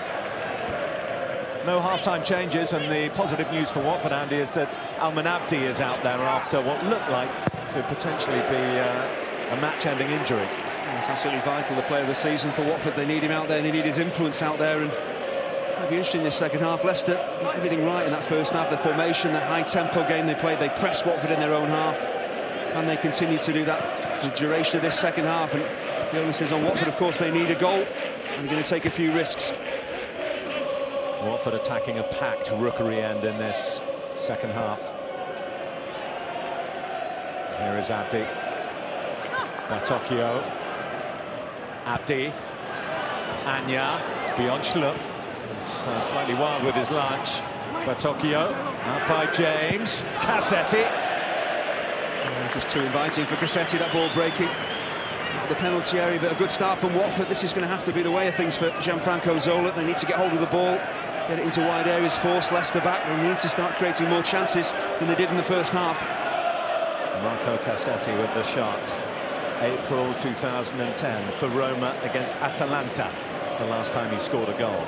No half-time changes, and the positive news for Watford, Andy, is that Alman Abdi is out there after what looked like could potentially be a match-ending injury. It's absolutely vital, the player of the season for Watford. They need him out there, and they need his influence out there. And it'll be interesting this second half. Leicester got everything right in that first half. The formation, the high-tempo game they played, they pressed Watford in their own half. And they continue to do that for the duration of this second half. And the onus is on Watford, of course. They need a goal, and they're going to take a few risks. Watford attacking a packed Rookery end in this second half. Here is Abdi. Batokio. Abdi. Anya. Beyond Schlupp. He's slightly wild with his lunge. Batokio. Out by James. Cassetti. Just too inviting for Cassetti, that ball breaking. The penalty area, but a good start from Watford. This is going to have to be the way of things for Gianfranco Zola. They need to get hold of the ball, get it into wide areas, force Leicester back. They need to start creating more chances than they did in the first half. Marco Cassetti with the shot. April 2010 for Roma against Atalanta, the last time he scored a goal.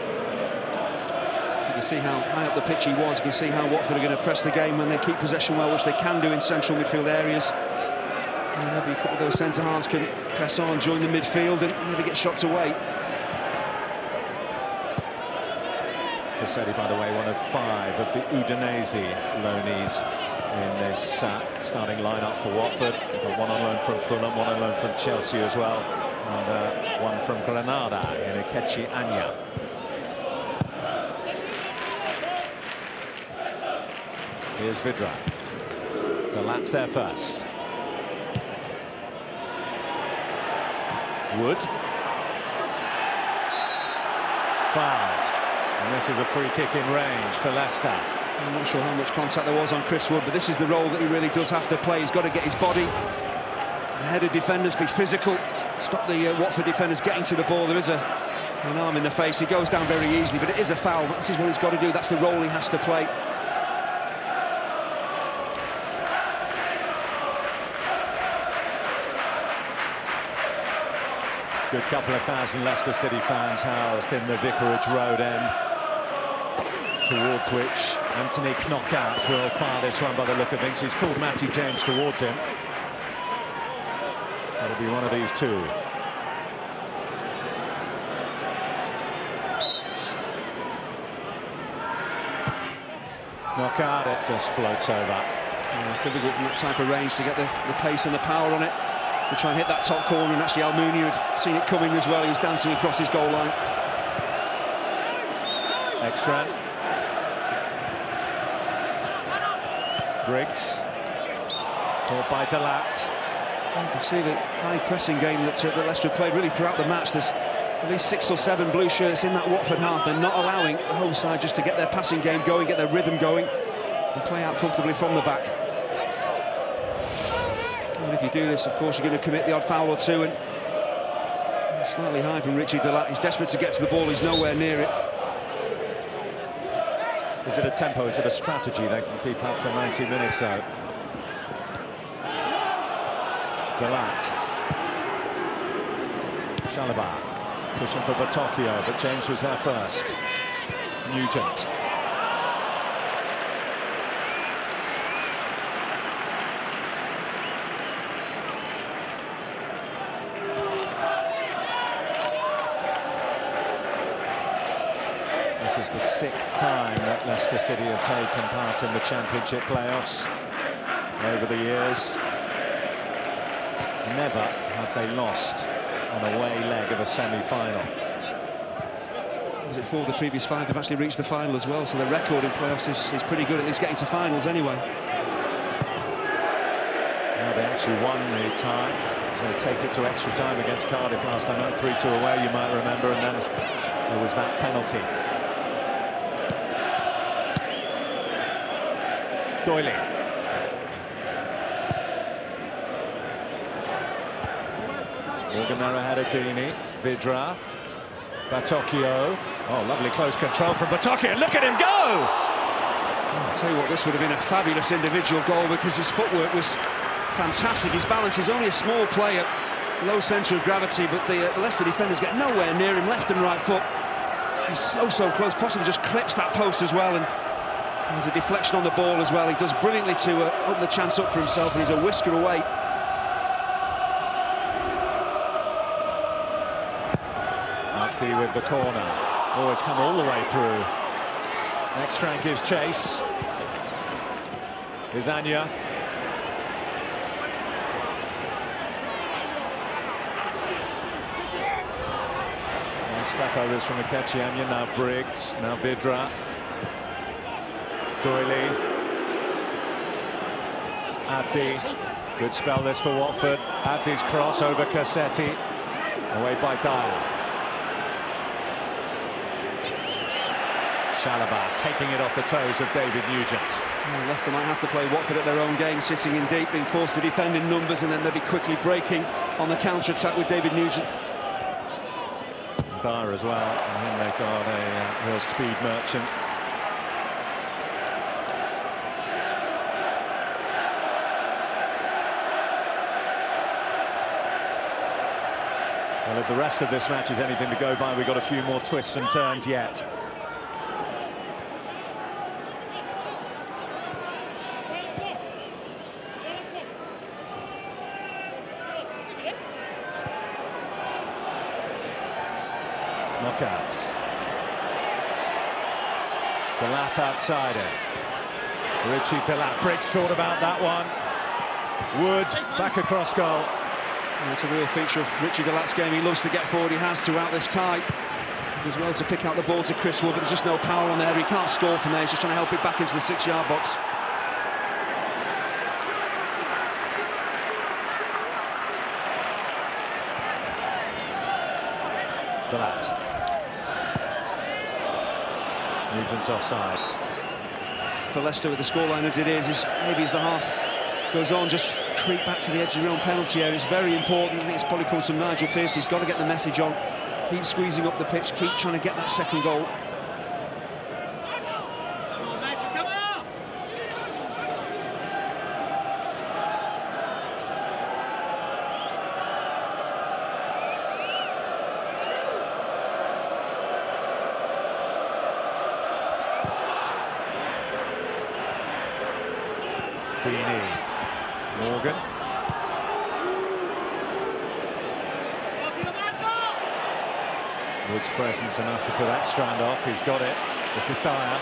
You can see how high up the pitch he was. You can see how Watford are going to press the game when they keep possession well, which they can do in central midfield areas. And maybe a couple of those centre-halves can press on, join the midfield, and maybe get shots away. Cassetti, by the way, one of 5 of the Udinese loanees in this starting lineup for Watford. They've got one on loan from Fulham, one on loan from Chelsea as well, and one from Granada in Akechi Anya. Here's Vydra. Delat's there first. Wood. Fouled. And this is a free kick in range for Leicester. I'm not sure how much contact there was on Chris Wood, but this is the role that he really does have to play. He's got to get his body ahead of defenders, be physical, stop the Watford defenders getting to the ball. There is an arm in the face. He goes down very easily, but it is a foul. This is what he's got to do. That's the role he has to play. Good couple of thousand Leicester City fans housed in the Vicarage Road end, towards which Anthony Knockout will fire this one by the look of things. He's called Matty James towards him. That'll be one of these two. Knockout, it just floats over. Difficult from that type of range to get the pace and the power on it, to try and hit that top corner, and actually Almunia had seen it coming as well. He was dancing across his goal line. Extra. Briggs. Caught by Delat. You can see the high pressing game that Leicester played really throughout the match. There's at least 6 or 7 blue shirts in that Watford half. They're not allowing the home side just to get their passing game going, get their rhythm going, and play out comfortably from the back. And if you do this, of course, you're going to commit the odd foul or two. And slightly high from Richie Delat. He's desperate to get to the ball. He's nowhere near it. Is it a tempo? Is it a strategy they can keep up for 90 minutes, though? Delat. Chalobah pushing for Batocchio, but James was there first. Nugent. This is the 6th time that Leicester City have taken part in the Championship playoffs over the years. Never have they lost on a away leg of a semi-final. Was it 4 of the previous 5? They've actually reached the final as well, so the record in playoffs is pretty good, at least getting to finals anyway. Now they actually won the tie to take it to extra time against Cardiff last time out, 3-2 away, you might remember, and then there was that penalty. Doyley. Morgan there ahead of Deeney. Vidra. Batocchio. Oh, lovely close control from Batocchio. Look at him go! I'll tell you what, this would have been a fabulous individual goal because his footwork was fantastic. His balance is only a small player, low centre of gravity, but the Leicester defenders get nowhere near him, left and right foot. He's so close, possibly just clips that post as well, and there's a deflection on the ball as well. He does brilliantly to open the chance up for himself, and he's a whisker away. Abdi with the corner. Oh, it's come all the way through. Ekstrand gives chase. Bizania. Stakovers from Akechianya, now Briggs, now Vidra. Doyley. Abdi. Good spell this for Watford. Abdi's cross over Cassetti. Away by Dyer. Chalobah taking it off the toes of David Nugent. Well, Leicester might have to play Watford at their own game, sitting in deep, being forced to defend in numbers, and then they'll be quickly breaking on the counter-attack with David Nugent. Dyer as well, and him they've got a real speed merchant. Well, if the rest of this match is anything to go by, we've got a few more twists and turns yet. Knockouts. Delat outside it. Richie Delat. Briggs thought about that one. Wood back across goal. And it's a real feature of Richie Delat's game. He loves to get forward. He has throughout this tie. He does well to pick out the ball to Chris Wood, but there's just no power on there. He can't score from there. He's just trying to help it back into the 6-yard box. Delat. Nugent's offside. For Leicester with the scoreline as it is maybe as the half goes on, just creep back to the edge of your own penalty area. It's very important. I think it's probably comes from Nigel Pearce. He's got to get the message on. Keep squeezing up the pitch, keep trying to get that second goal. Deeney. Morgan. Wood's presence enough to put Ekstrand off. He's got it. This is Dyer.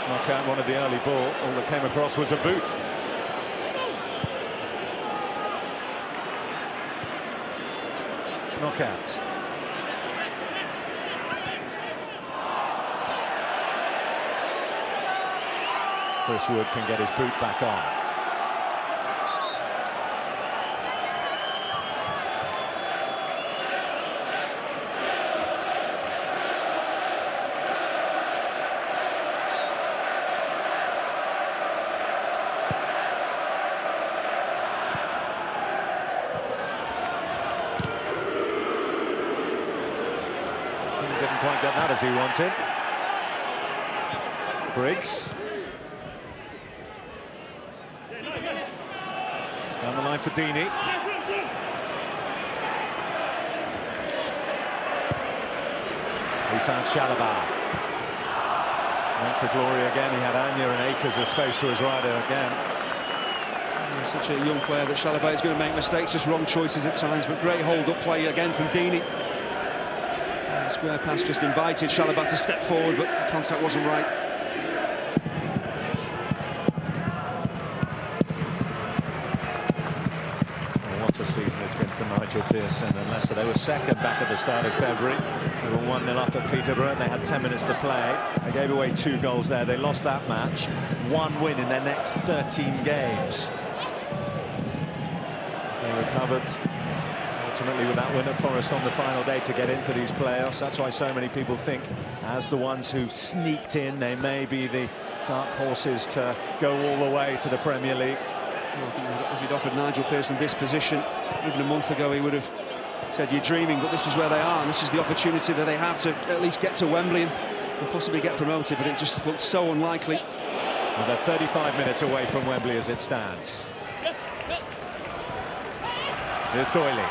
Knockout, one of the early ball. All that came across was a boot. Knockout. Chris Wood can get his boot back on. didn't quite get that as he wanted. Briggs. Down the line for Deeney. He's found Chalobah. Went for glory again. He had Anya and acres of space to his right again. Such a young player that Chalobah is going to make mistakes, just wrong choices at times, but great hold-up play again from Deeney. Square pass just invited Chalobah to step forward, but the contact wasn't right. What a season it's been for Nigel Pearson and Leicester. They were second back at the start of February. They were 1-0 up at Peterborough and they had 10 minutes to play. They gave away 2 goals there. They lost that match. 1 win in their next 13 games. They recovered ultimately with that win at Forest on the final day to get into these playoffs. That's why so many people think, as the ones who sneaked in, they may be the dark horses to go all the way to the Premier League. Well, I think if you'd offered Nigel Pearson this position even a month ago, he would have said you're dreaming, but this is where they are, and this is the opportunity that they have to at least get to Wembley and possibly get promoted, but it just looked so unlikely. Well, they're 35 minutes away from Wembley as it stands. Here's Doyley.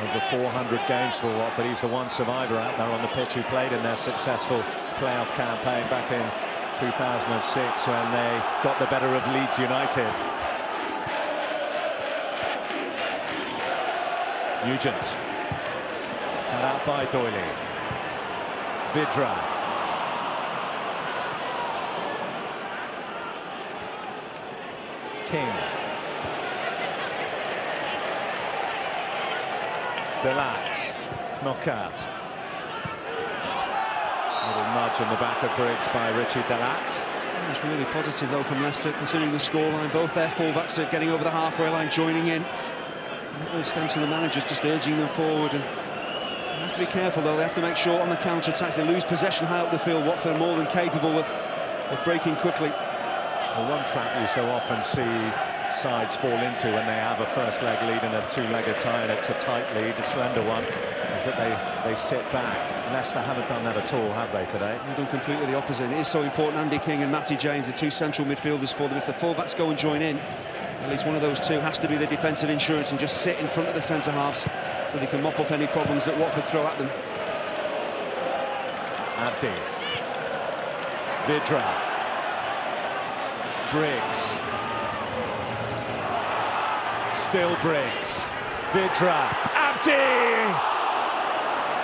Over 400 games for Watford. He's the one survivor out there on the pitch who played in their successful playoff campaign back in 2006 when they got the better of Leeds United. Nugent. Cut out by Doyley. Vidra. King. Delat. Knockout. Little nudge in the back of Briggs by Richie Delat. It's really positive though from Leicester, considering the scoreline. Both their fullbacks are getting over the halfway line, joining in. It stems from the managers just urging them forward. And they have to be careful though. They have to make sure on the counter-attack they lose possession high up the field. Watford are more than capable of breaking quickly. Well, one trap you so often see sides fall into when they have a first leg lead and a 2-legged tie, and it's a tight lead, a slender one, is that they sit back. Leicester haven't done that at all, have they, today? They've done completely the opposite. It is so important. Andy King and Matty James, the 2 central midfielders for them. If the fullbacks go and join in, at least one of those 2 has to be the defensive insurance and just sit in front of the centre halves so they can mop up any problems that Watford throw at them. Abdi. Vidra. Briggs. Still Briggs. Vidra. Abdi!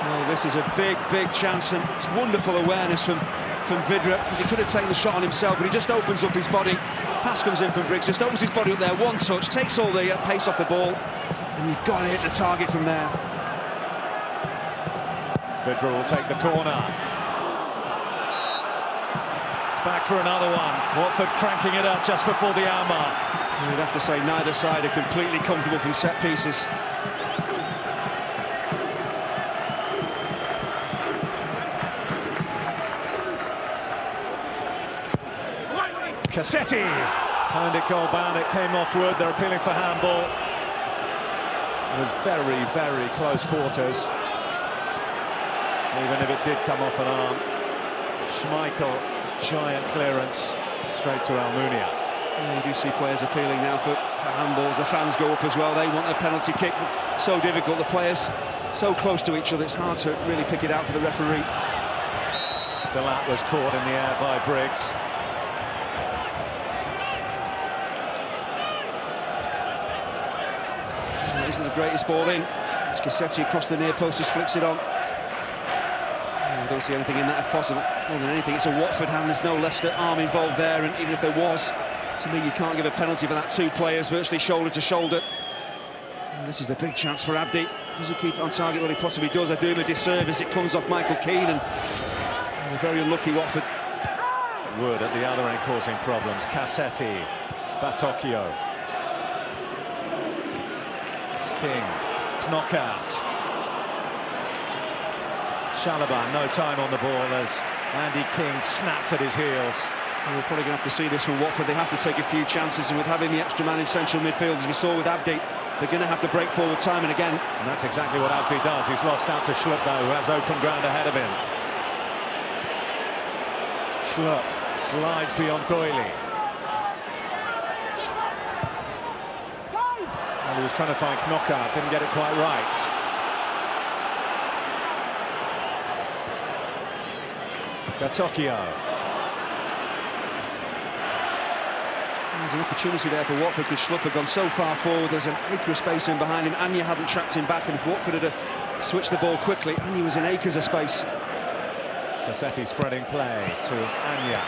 Well, this is a big, big chance, and it's wonderful awareness from Vidra, because he could have taken the shot on himself, but he just opens up his body. Pass comes in from Briggs, just opens his body up there, one touch, takes all the pace off the ball, and you've got to hit the target from there. Vidra will take the corner. It's back for another one. Watford cranking it up just before the hour mark. You'd have to say neither side are completely comfortable from set pieces. Cassetti timed it goal bound. It came off wood. They're appealing for handball. It was very, very close quarters. Even if it did come off an arm. Schmeichel, giant clearance straight to Almunia. Yeah, you do see players appealing now for handballs. The fans go up as well. They want a penalty kick. So difficult. The players so close to each other. It's hard to really pick it out for the referee. Delat was caught in the air by Briggs. It isn't the greatest ball in. It's Cassetti across the near post, just flicks it on. I don't see anything in that if possible. More than anything, it's a Watford hand. There's no Leicester arm involved there, and even if there was, to me, you can't give a penalty for that. 2 players virtually shoulder to shoulder. And this is the big chance for Abdi. Does he keep it on target? Well, he possibly does. I do him a disservice. It comes off Michael Keane, and they're very unlucky, Watford. Wood at the other end causing problems. Cassetti, Batocchio. King, knockout. Chalobah, no time on the ball as Andy King snapped at his heels. We're probably going to have to see this from Watford. They have to take a few chances, and with having the extra man in central midfield, as we saw with Abdi, they're going to have to break forward time and again. And that's exactly what Abdi does. He's lost out to Schlupp, though, who has open ground ahead of him. Schlupp glides beyond Doyley. He was trying to find Knockout, didn't get it quite right. Gatocchio. There's an opportunity there for Watford because Schlupp had gone so far forward. There's an acre of space in behind him. Anya hadn't tracked him back, and if Watford had switched the ball quickly, Anya was in acres of space. Cassetti spreading play to Anya.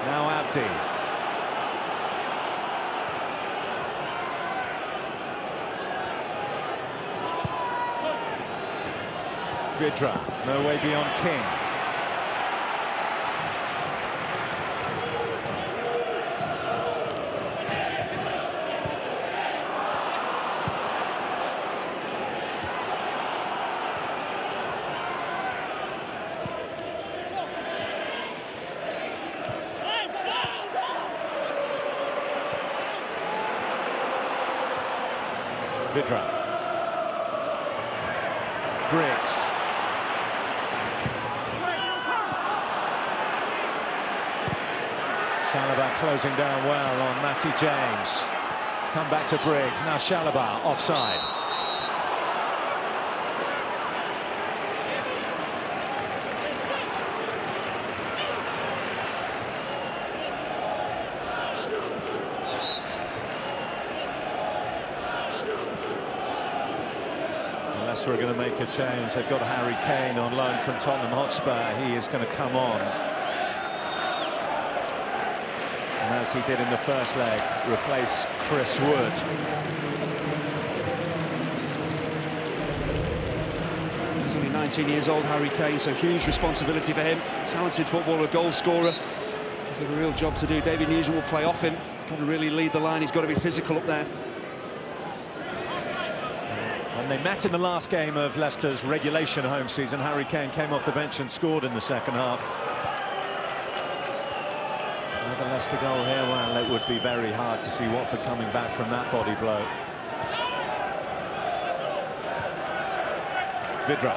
Now Abdi. Vidra, no way beyond King. Vidra. Briggs. Chalobah closing down well on Matty James. It's come back to Briggs. Now Chalobah offside. Leicester are going to make a change. They've got Harry Kane on loan from Tottenham Hotspur. He is going to come on. And as he did in the first leg, replace Chris Wood. He's only 19 years old, Harry Kane, so huge responsibility for him. Talented footballer, goal scorer. He's got a real job to do. David Nugent will play off him. He's got to really lead the line. He's got to be physical up there. When they met in the last game of Leicester's regulation home season, Harry Kane came off the bench and scored in the second half. Another Leicester goal here. Well, it would be very hard to see Watford coming back from that body blow. Vidra.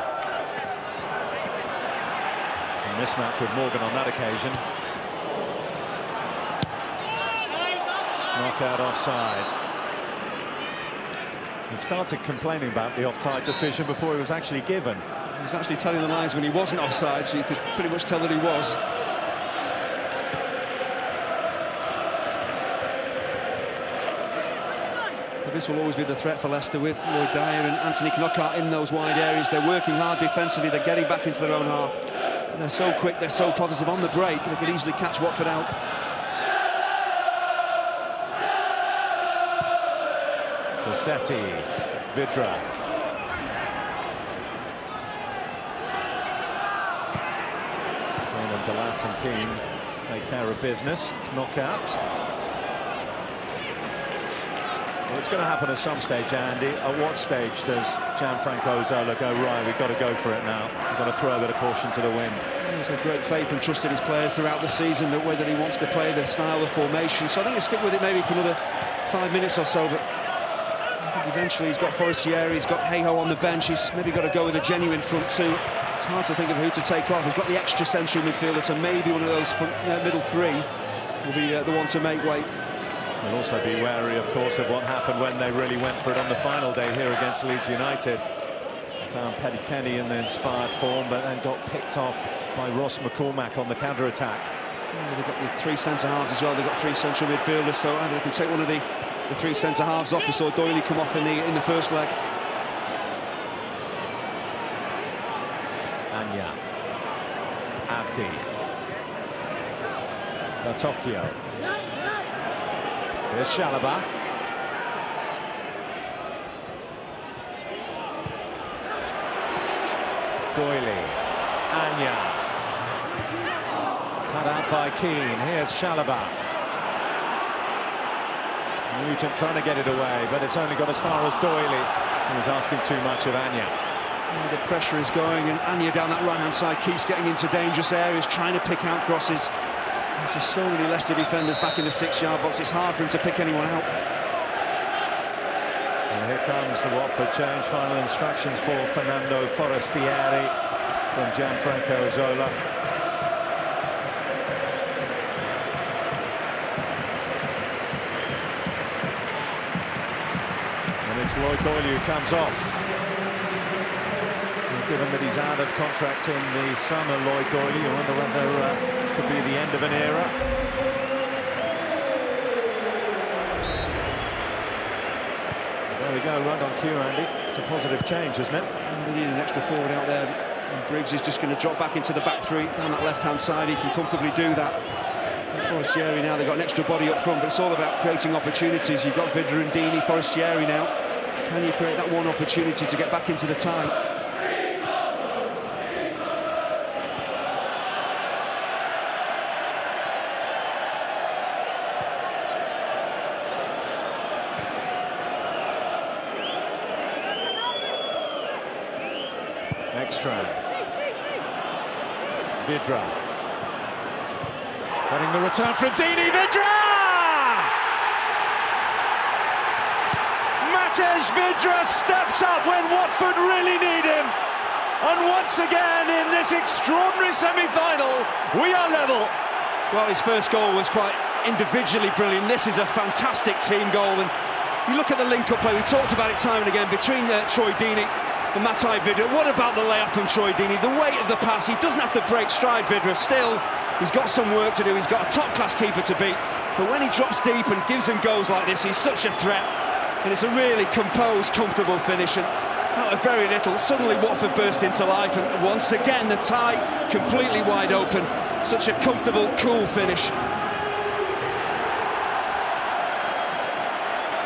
It's a mismatch with Morgan on that occasion. Knockout offside. He started complaining about the offside decision before he was actually given. He was actually telling the lies when he wasn't offside, so you could pretty much tell that he was. But this will always be the threat for Leicester with Lloyd Dyer and Anthony Knockaert in those wide areas. They're working hard defensively, they're getting back into their own half. And they're so quick, they're so positive on the break, they could easily catch Watford out. Cassetti, Vidra. Between them, Delat and Keane take care of business. Knockout. Well, it's going to happen at some stage, Andy. At what stage does Gianfranco Zola go, right, we've got to go for it now. We've got to throw a bit of caution to the wind. He's had great faith and trusted his players throughout the season, that whether he wants to play the style of formation. So I think he'll stick with it maybe for another 5 minutes or so, but eventually he's got Forestieri, he's got Hayhoe on the bench, he's maybe got to go with a genuine front two. It's hard to think of who to take off. He's got the extra central midfielder, so maybe one of those middle three will be the one to make weight. We'll also be wary, of course, of what happened when they really went for it on the final day here against Leeds United. Found Paddy Kenny in the inspired form, but then got picked off by Ross McCormack on the counter-attack. Yeah, they've got the three centre-halves as well, they've got three central midfielders, so either they can take one of the three centre-halves off. We saw Doyley come off in the first leg. Anya. Abdi. Gatocchio. Here's Chalobah. Doyley. Anya. Cut out by Keane. Here's Chalobah. Nugent trying to get it away, but it's only got as far as Doyley. He was asking too much of Anya. The pressure is going, and Anya down that right-hand side keeps getting into dangerous areas, trying to pick out crosses. There's just so many Leicester defenders back in the 6-yard box, it's hard for him to pick anyone out. And here comes the Watford change. Final instructions for Fernando Forestieri from Gianfranco Zola. And it's Lloyd Doyley who comes off. Given that he's out of contract in the summer, Lloyd Doyley, you wonder whether this could be the end of an era. There we go, right on cue, Andy. It's a positive change, isn't it? They need an extra forward out there, and Briggs is just going to drop back into the back three down that left-hand side. He can comfortably do that. Forestieri now, they've got an extra body up front, but it's all about creating opportunities. You've got Vidra and Deeney, Forestieri now. Can you create that one opportunity to get back into the tie? Ekstrand. Vidra. Getting the return from Deeney. Vidra! Matej Vidra steps up when Watford really need him. And once again in this extraordinary semi-final, we are level. Well, his first goal was quite individually brilliant. This is a fantastic team goal. And you look at the link-up play, we talked about it time and again, between Troy Deeney and Matej Vidra. What about the layup from Troy Deeney? The weight of the pass, he doesn't have to break stride, Vidra. Still, he's got some work to do. He's got a top-class keeper to beat. But when he drops deep and gives him goals like this, he's such a threat. And it's a really composed, comfortable finish. And out of very little, suddenly Watford burst into life. And once again, the tie completely wide open. Such a comfortable, cool finish.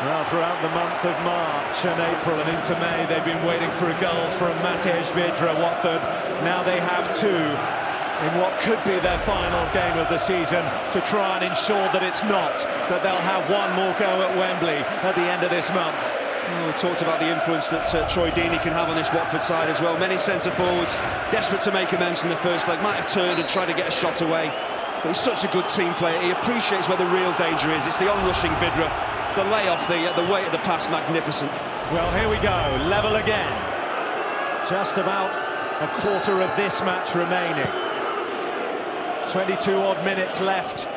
Well, throughout the month of March and April and into May, they've been waiting for a goal from Matej Vidra, Watford. Now they have two in what could be their final game of the season to try and ensure that it's not, that they'll have one more go at Wembley at the end of this month. Well, we talked about the influence that Troy Deeney can have on this Watford side as well. Many centre-forwards desperate to make amends in the first leg, might have turned and tried to get a shot away. But he's such a good team player. He appreciates where the real danger is. It's the onrushing Vidra. The layoff, the weight of the pass, magnificent. Well, here we go, level again. Just about a quarter of this match remaining. 22 odd minutes left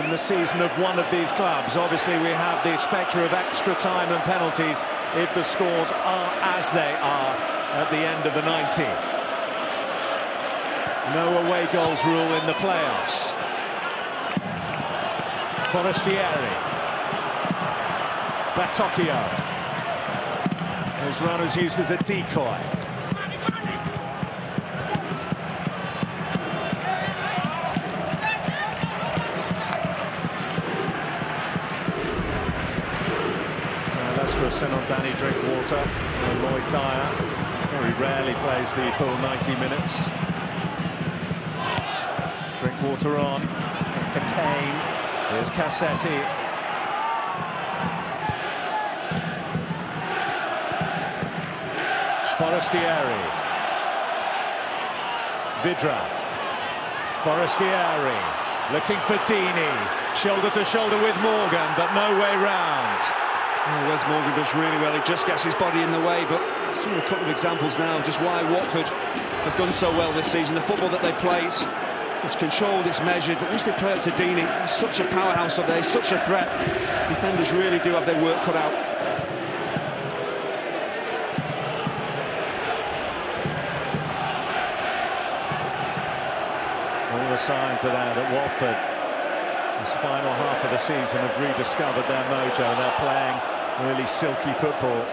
in the season of one of these clubs. Obviously, we have the spectre of extra time and penalties if the scores are as they are at the end of the 90. No away goals rule in the playoffs. Forestieri. Batocchio. His run is used as a decoy. So Leicester have sent on Danny Drinkwater and Lloyd Dyer. Very rarely plays the full 90 minutes. Drinkwater on for Kane. Here's Cassetti. Forestieri. Vidra. Forestieri. Looking for Deeney. Shoulder to shoulder with Morgan, but no way round. Oh, Wes Morgan does really well. He just gets his body in the way, but I've seen a couple of examples now of just why Watford have done so well this season. The football that they play, it's controlled, it's measured, but once they play up to Deeney, he's such a powerhouse up there, he's such a threat. Defenders really do have their work cut out. All the signs are there that Watford, this final half of the season, have rediscovered their mojo. They're playing really silky football,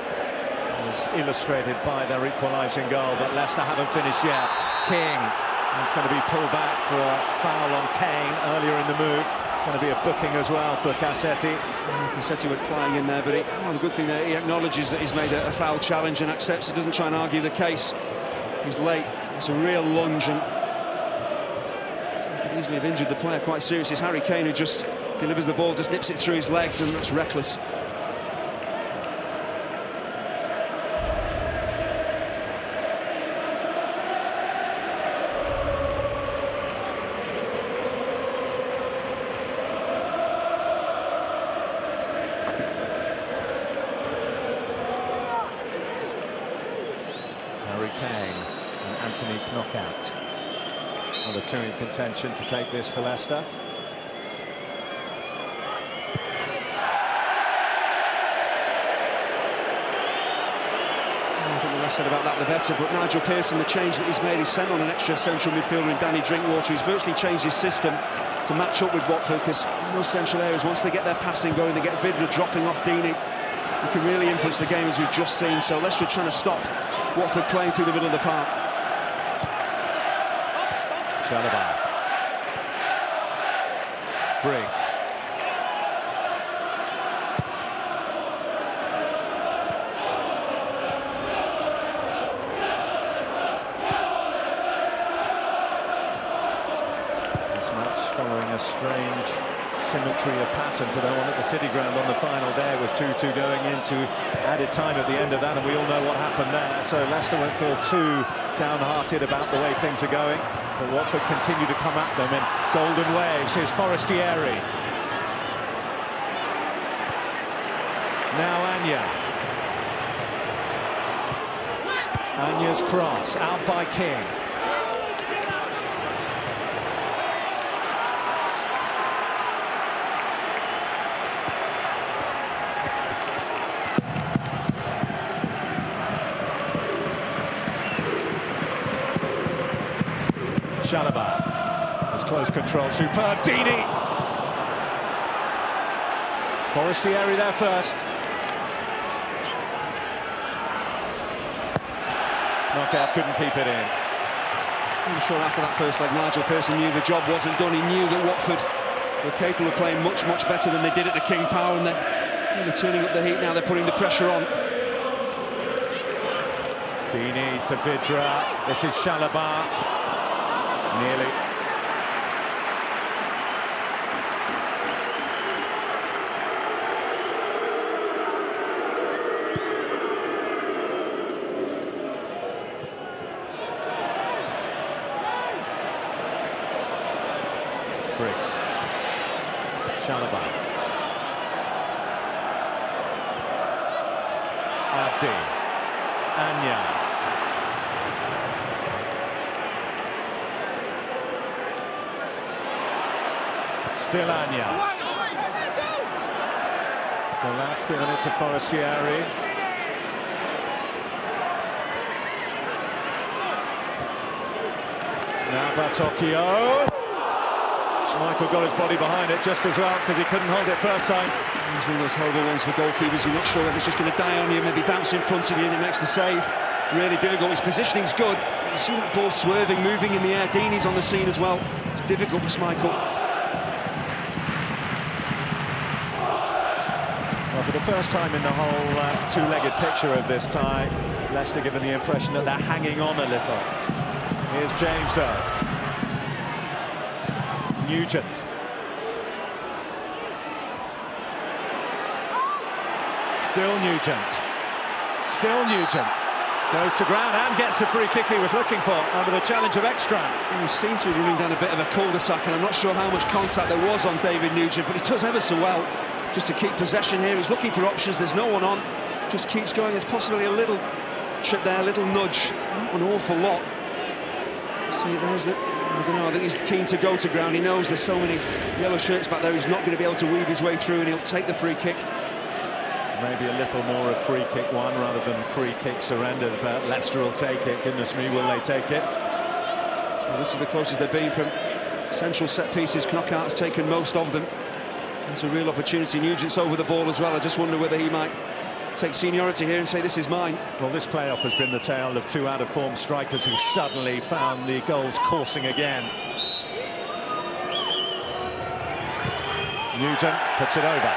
as illustrated by their equalising goal, but Leicester haven't finished yet. King is going to be pulled back for a foul on Kane earlier in the move. Going to be a booking as well for Cassetti. Cassetti went flying in there, but the good thing there, he acknowledges that he's made a foul challenge and accepts it, doesn't try and argue the case. He's late, it's a real lunge, and could easily have injured the player quite seriously. It's Harry Kane who just delivers the ball, just nips it through his legs, and that's reckless. Kane and Anthony Knockout. Well, the two in contention to take this for Leicester. I think the less said about that the better, but Nigel Pearson, the change that he's made, he's sent on an extra central midfielder in Danny Drinkwater. He's virtually changed his system to match up with Watford, because in those central areas, once they get their passing going, they get Vidra dropping off Deeney. He can really influence the game, as we've just seen. So Leicester trying to stop Watford playing through the middle of the park. Chalobah. Briggs. This match following a strange symmetry of pattern to the one at the City Ground on the final day. It was 2-2 going into added time at the end of that, and we all know what happened there. So Leicester won't feel too downhearted about the way things are going, but Watford continue to come at them in golden waves. Here's Forestieri. Now Anya. Anya's cross out by King. Chalobah has close control, superb, Deeney! Forestieri there first. Knockout couldn't keep it in. I'm sure after that first leg, Nigel Pearson knew the job wasn't done. He knew that Watford were capable of playing much, much better than they did at the King Power, and they're turning up the heat now, they're putting the pressure on. Deeney to Vidra, this is Chalobah. Nearly. Briggs. Chalobah. Abdi. Anya. Still Anya. Galat's given it to Forestieri. Now Batocchio. Schmeichel got his body behind it just as well, because he couldn't hold it first time. It's one of those horrible ones for goalkeepers. You're not sure if it's just going to die on you, maybe bounce in front of you and it makes the save. Really difficult. His positioning's good. You see that ball swerving, moving in the air. Deeney's on the scene as well. It's difficult for Schmeichel. Well, for the first time in the whole two-legged picture of this tie, Leicester given the impression that they're hanging on a little. Here's James though. Nugent. Still Nugent. Still Nugent. Goes to ground and gets the free kick he was looking for under the challenge of Ekstrand. He seems to be running down a bit of a cul-de-sac, and I'm not sure how much contact there was on David Nugent, but he does ever so well just to keep possession here. He's looking for options, there's no one on, just keeps going. There's possibly a little trip there, a little nudge, not an awful lot. See, there's it. I don't know, I think he's keen to go to ground. He knows there's so many yellow shirts back there, he's not going to be able to weave his way through, and he'll take the free kick. Maybe a little more of free kick one rather than free kick surrendered, but Leicester will take it. Goodness me, will they take it? Well, this is the closest they've been from central set pieces. Knockout's taken most of them. It's a real opportunity. Nugent's over the ball as well. I just wonder whether he might take seniority here and say, this is mine. Well, this playoff has been the tale of two out-of-form strikers who suddenly found the goals coursing again. Nugent puts it over.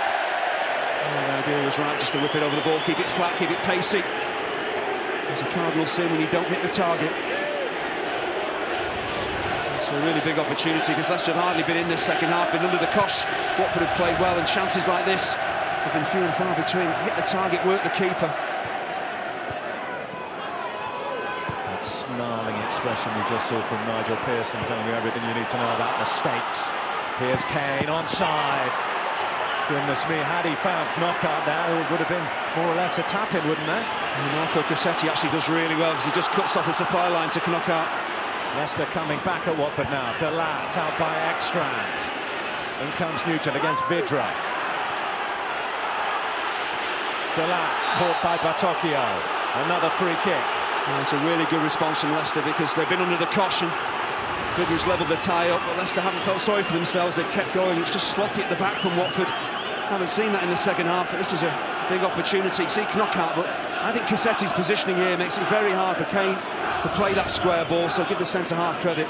The idea was right, just to whip it over the ball, keep it flat, keep it pacey. It's a cardinal sin when you don't hit the target. It's a really big opportunity, because Leicester have hardly been in this second half, been under the cosh. Watford have played well, and chances like this have been few and far between. Hit the target, work the keeper. That snarling expression we just saw from Nigel Pearson, telling you everything you need to know about mistakes. Here's Kane onside. Goodness me, had he found Knockaert there, it would have been more or less a tap-in, wouldn't it? Marco Cassetti actually does really well because he just cuts off the supply line to Knockaert. Leicester coming back at Watford now. Delat out by Ekstrand. In comes Nugent against Vidra. Delat caught by Batocchio. Another free kick. It's a really good response from Leicester because they've been under the caution. Vidra's levelled the tie up, but Leicester haven't felt sorry for themselves. They've kept going. It's just sloppy at the back from Watford. Haven't seen that in the second half, but this is a big opportunity. See Knockaert, but I think Cassetti's positioning here makes it very hard for Kane to play that square ball, so give the centre-half credit.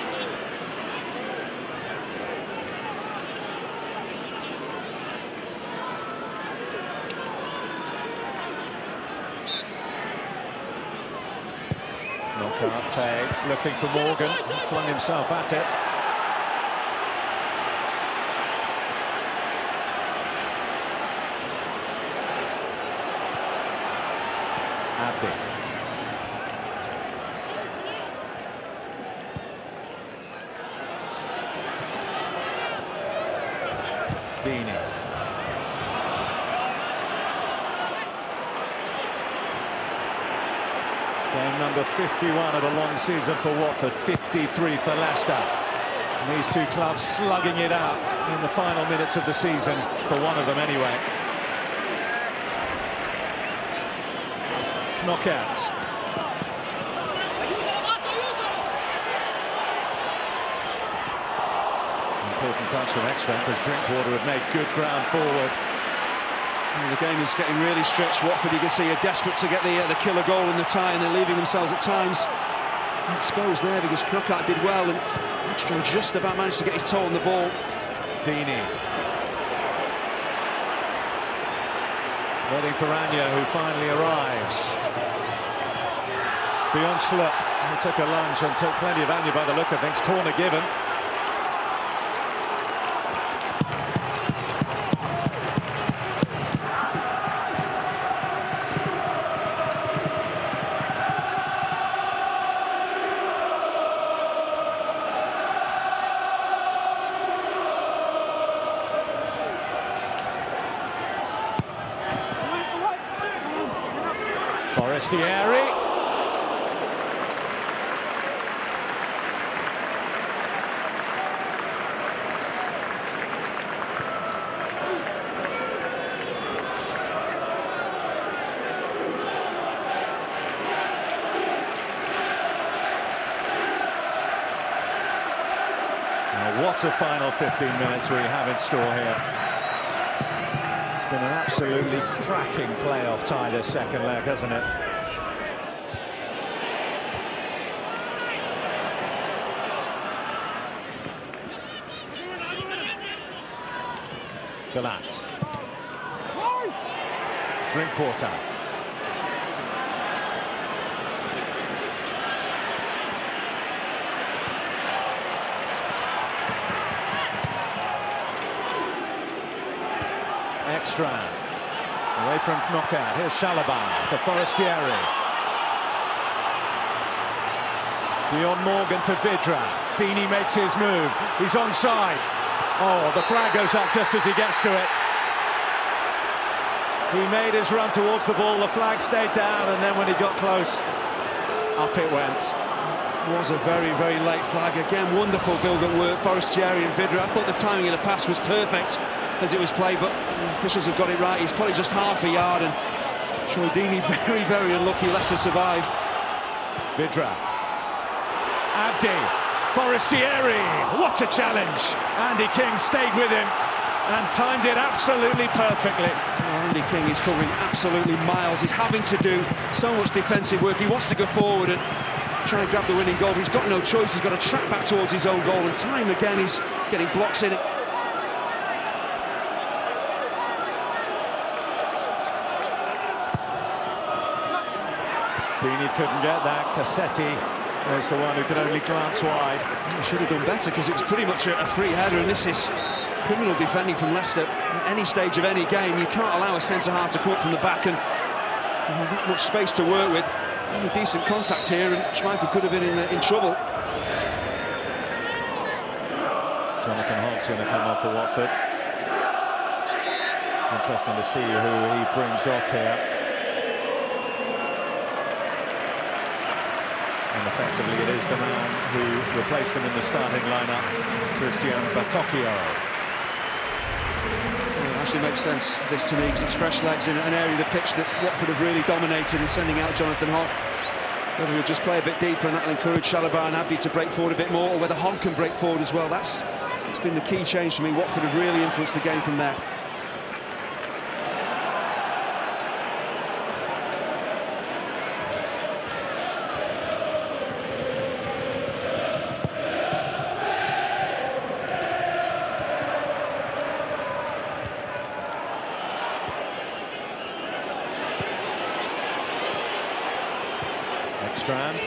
Knockaert takes, looking for Morgan, flung himself at it. Abdi. Dini. Game number 51 of a long season for Watford, 53 for Leicester. And these two clubs slugging it out in the final minutes of the season, for one of them anyway. Knockaert. Important touch from Ekstrand as Drinkwater had made good ground forward. The game is getting really stretched. Watford, you can see, are desperate to get the killer goal in the tie, and they're leaving themselves at times exposed there because Knockaert did well, and Ekstrand just about managed to get his toe on the ball. Dini. Waiting for Anya, who finally arrives. Beyond slip, he took a lunge and took plenty of Anya by the look of things. Corner given. Forestieri. Now, what a final 15 minutes we have in store here. It's been an absolutely cracking playoff tie this second leg, hasn't it? Delat. Drinkwater. Ekstrand. Away from Knockaert. Here's Chalobah for Forestieri. Beyond Morgan to Vidra. Dini makes his move. He's onside. Oh, the flag goes up just as he gets to it. He made his run towards the ball. The flag stayed down, and then when he got close, up it went. It was a very, very late flag. Again, wonderful build-up work, Forestieri and Vidra. I thought the timing of the pass was perfect as it was played, but the officials have got it right. He's probably just half a yard, and Dini very, very unlucky. Leicester survive. Vidra. Abdi. Forestieri, what a challenge. Andy King stayed with him and timed it absolutely perfectly. Andy King is covering absolutely miles. He's having to do so much defensive work. He wants to go forward and try and grab the winning goal. He's got no choice. He's got to track back towards his own goal, and time again he's getting blocks in it. Dini couldn't get that. Cassetti is the one who could only glance wide. He should have done better because it was pretty much a free header, and this is criminal defending from Leicester. At any stage of any game, you can't allow a centre-half to come up from the back and that much space to work with. Decent contact here, and Schmeichel could have been in trouble. Jonathan Holt's going to come on for Watford. Interesting to see who he brings off here. And effectively it is the man who replaced him in the starting lineup, Christian Batocchio. It actually makes sense, this to me, because it's fresh legs in an area of the pitch that Watford have really dominated, and sending out Jonathan Hogg. Whether he'll just play a bit deeper and that'll encourage Chalobah and Abdi to break forward a bit more, or whether Hogg can break forward as well, it's been the key change for me. Watford have really influenced the game from there. Strand,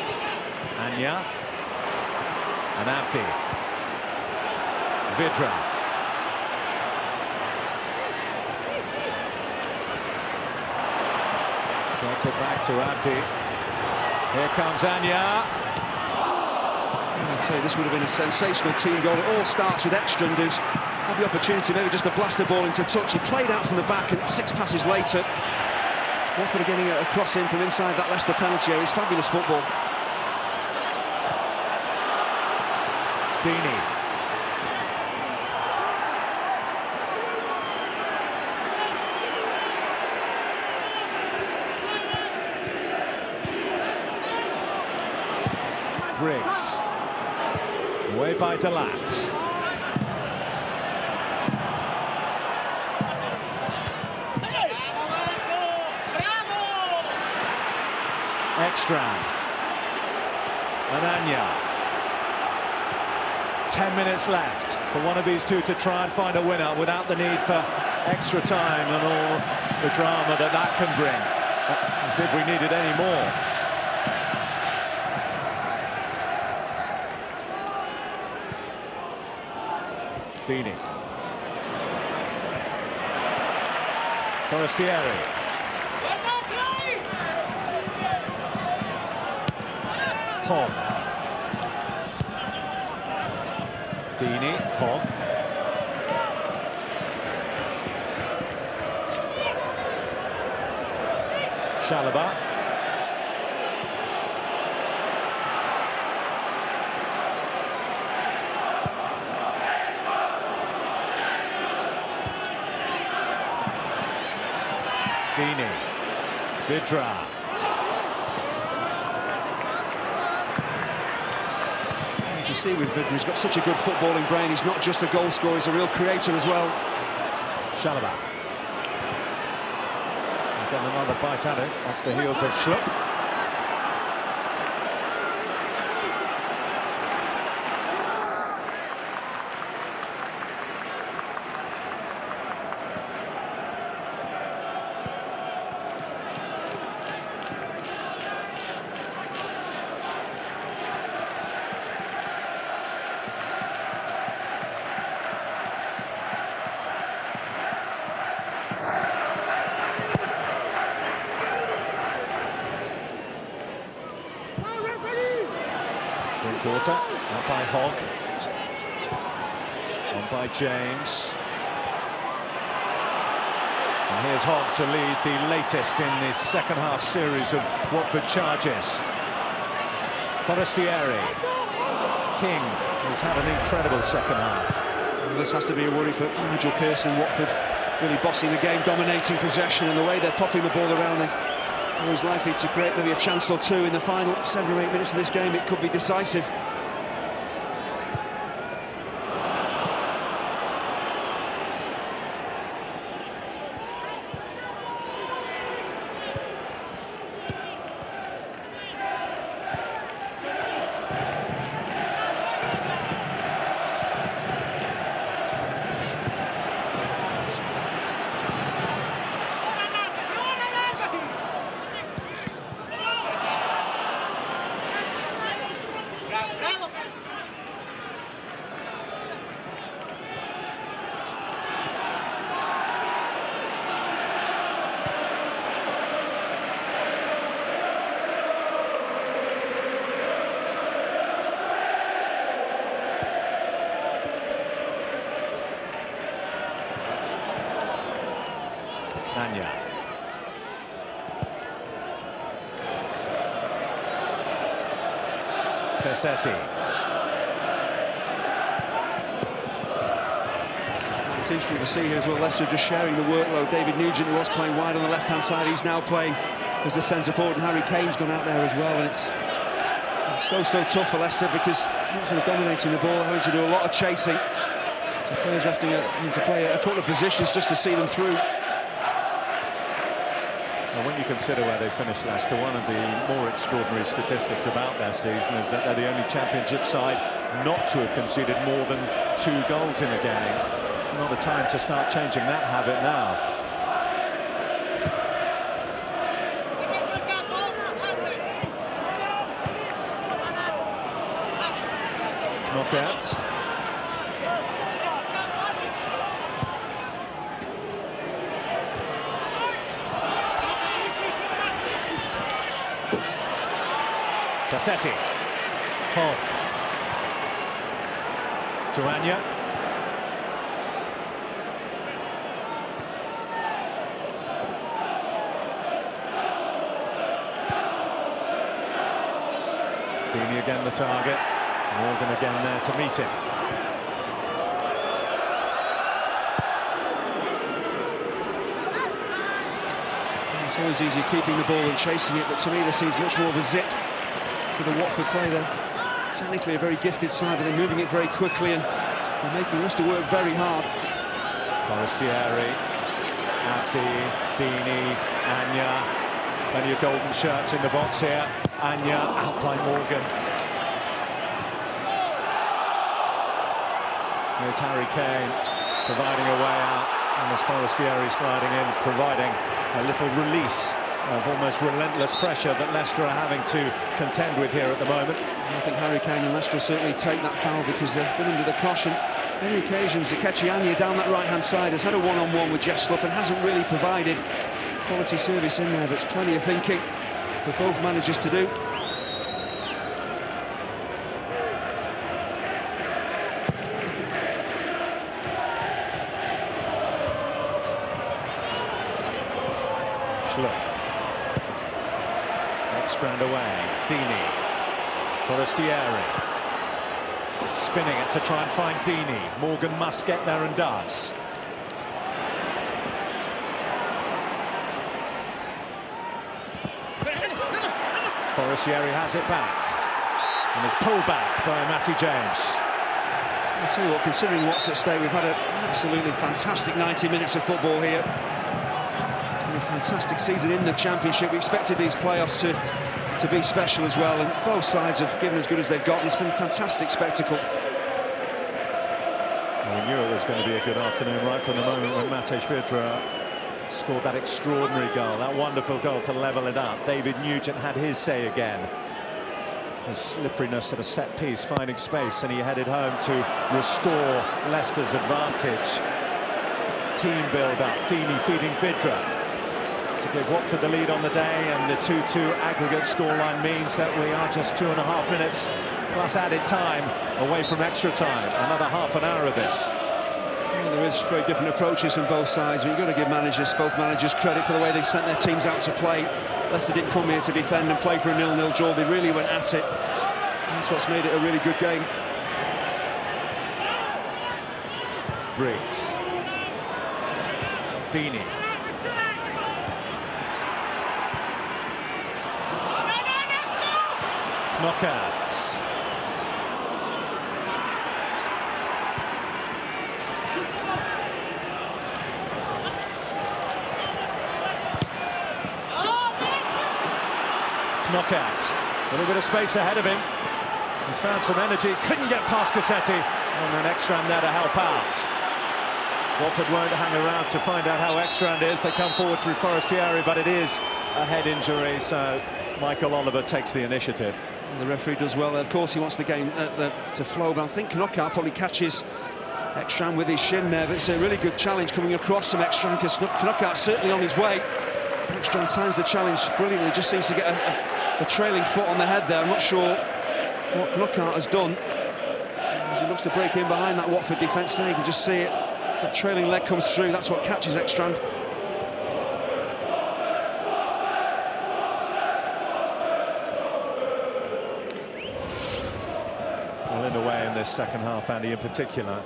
Anya, and Abdi. Vidra. Sent it back to Abdi. Here comes Anya. I'd say this would have been a sensational team goal. It all starts with Ekstrand, who's had the opportunity maybe just to blast the ball into touch. He played out from the back, and 6 passes later, Watford are getting a cross in from inside that Leicester penalty area. It's fabulous football. Dini. Briggs. Away by Delat. Ekstrand. And Anya. 10 minutes left for one of these two to try and find a winner without the need for extra time and all the drama that can bring, as if we needed any more. Dini. Forestieri. Hogg. Dini, Hogg. Chalobah. Dini. Vidra. See with Vidra, he's got such a good footballing brain. He's not just a goal scorer, he's a real creator as well. Chalobah. He's got another bite at it off the heels of Schlupp. Quarter, out by Hogg, on by James, and here's Hogg to lead the latest in this second half series of Watford charges. Forestieri, King has had an incredible second half. Well, this has to be a worry for Nigel Pearson. Watford really bossing the game, dominating possession, and the way they're popping the ball around, they're always likely to create maybe a chance or two in the final 7 or 8 minutes of this game. It could be decisive. Cassetti. It's interesting to see here as well, Leicester just sharing the workload. David Nugent, who was playing wide on the left-hand side, he's now playing as the centre forward, and Harry Kane's gone out there as well, and it's so tough for Leicester because they're dominating the ball, they're having to do a lot of chasing. So players are having to play a couple of positions just to see them through. Well, when you consider where they finished, Leicester, one of the more extraordinary statistics about their season is that they're the only championship side not to have conceded more than 2 goals in a game. It's not a time to start changing that habit now. Knockout. Cassetti. Hall. To Anya. Deeney again the target. Morgan again there to meet him. It's always easier keeping the ball and chasing it, but to me this seems much more of a zip to the Watford play. They're technically a very gifted side, but they're moving it very quickly and they're making Leicester work very hard. Forestieri, Abdi, Deeney, Anya. Plenty of golden shirts in the box here. Anya out by Morgan. Here's Harry Kane providing a way out, and as Forestieri sliding in, providing a little release of almost relentless pressure that Leicester are having to contend with here at the moment. I think Harry Kane and Leicester will certainly take that foul because they've been under the caution. Many occasions, Akechi Anya down that right-hand side has had a one-on-one with Jeff Slough and hasn't really provided quality service in there, but it's plenty of thinking for both managers to do. Slough. Next strand away. Deeney. Forestieri. Spinning it to try and find Deeney. Morgan must get there and does. Forestieri has it back. And is pulled back by Matty James. I'll tell you what, considering what's at stake, we've had an absolutely fantastic 90 minutes of football here. A fantastic season in the Championship. We expected these playoffs to be special as well, and both sides have given as good as they've got, and it's been a fantastic spectacle. Well, we knew it was going to be a good afternoon right from the moment when Matej Vydra scored that extraordinary goal, that wonderful goal to level it up. David Nugent had his say again. His slipperiness at a set piece, finding space, and he headed home to restore Leicester's advantage. Team build-up, Deeney feeding Vydra to give Watford the lead on the day, and the 2-2 aggregate scoreline means that we are just 2.5 minutes plus added time away from extra time. Another half an hour of this. Well, there is very different approaches from both sides, but you've got to give both managers credit for the way they sent their teams out to play. Leicester didn't come here to defend and play for a 0-0 draw. They really went at it. That's what's made it a really good game. Briggs. Deeney. Knockouts. Knockout. A little bit of space ahead of him. He's found some energy, couldn't get past Cassetti, and an Ekstrand there to help out. Watford won't hang around to find out how Ekstrand is. They come forward through Forestieri, but it is a head injury, so Michael Oliver takes the initiative. And the referee does well. Of course, he wants the game to flow, but I think Knockout probably catches Ekstrand with his shin there. But it's a really good challenge coming across from Ekstrand, because Knockout's certainly on his way. Ekstrand times the challenge brilliantly, just seems to get a trailing foot on the head there. I'm not sure what Knockout has done. As he looks to break in behind that Watford defence there, you can just see it. As that trailing leg comes through, that's what catches Ekstrand. Well, in a way, in this second half, Andy, in particular,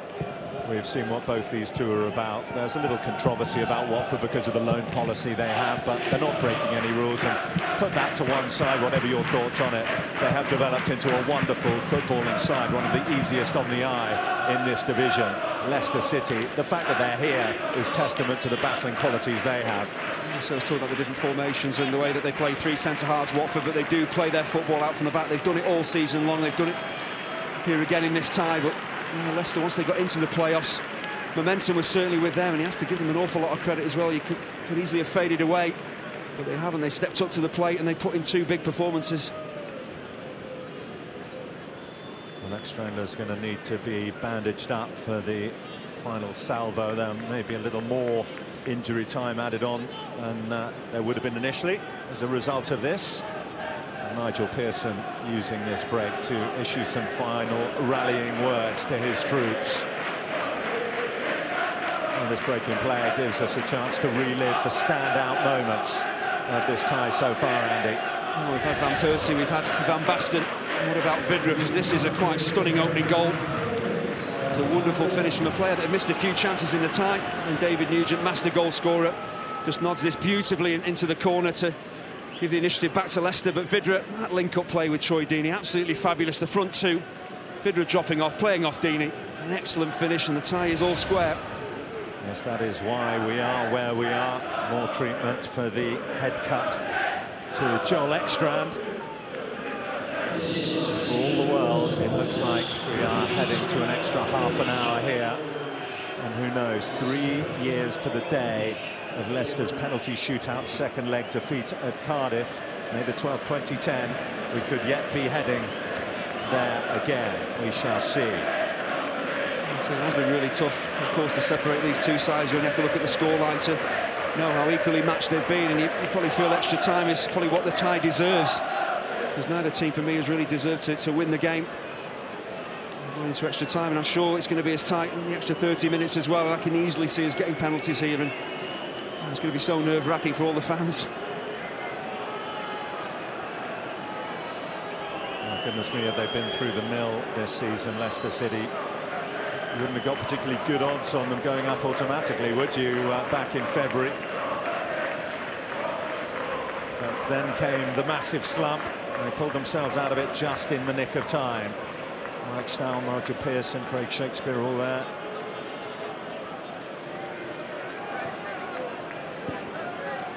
we've seen what both these two are about. There's a little controversy about Watford because of the loan policy they have, but they're not breaking any rules. And put that to one side, whatever your thoughts on it, they have developed into a wonderful footballing side, one of the easiest on the eye in this division. Leicester City, the fact that they're here is testament to the battling qualities they have. So I was talking about the different formations and the way that they play three centre-halves, Watford, but they do play their football out from the back. They've done it all season long. They've done it here again in this tie, but Leicester, once they got into the playoffs, momentum was certainly with them, and you have to give them an awful lot of credit as well. You could easily have faded away, but they haven't. They stepped up to the plate and they put in two big performances. Well, Ekstrander's going to need to be bandaged up for the final salvo. There may be a little more injury time added on than there would have been initially as a result of this. Nigel Pearson using this break to issue some final rallying words to his troops. And this breaking play gives us a chance to relive the standout moments of this tie so far, Andy. Well, we've had Van Persie, we've had Van Basten. What about Vidra? Because this is a quite stunning opening goal. It was a wonderful finish from a player that had missed a few chances in the tie. And David Nugent, master goal scorer, just nods this beautifully into the corner to give the initiative back to Leicester. But Vidra, that link-up play with Troy Deeney, absolutely fabulous. The front two, Vidra dropping off, playing off Deeney. An excellent finish, and the tie is all square. Yes, that is why we are where we are. More treatment for the head cut to Joel Ekstrand. For all the world, it looks like we are heading to an extra half an hour here. And who knows, 3 years to the day of Leicester's penalty shootout second leg defeat at Cardiff, May the 12th, 2010. We could yet be heading there again. We shall see. So it has been really tough, of course, to separate these two sides. You only have to look at the scoreline to know how equally matched they've been, and you probably feel extra time is probably what the tie deserves, because neither team, for me, has really deserved to win the game. Going into extra time, and I'm sure it's going to be as tight in the extra 30 minutes as well, and I can easily see us getting penalties here, and it's going to be so nerve-wracking for all the fans. Oh, goodness me, have they been through the mill this season, Leicester City? You wouldn't have got particularly good odds on them going up automatically, would you, back in February? But then came the massive slump, and they pulled themselves out of it just in the nick of time. Mike Stow, Nigel Pearson, Craig Shakespeare, all there.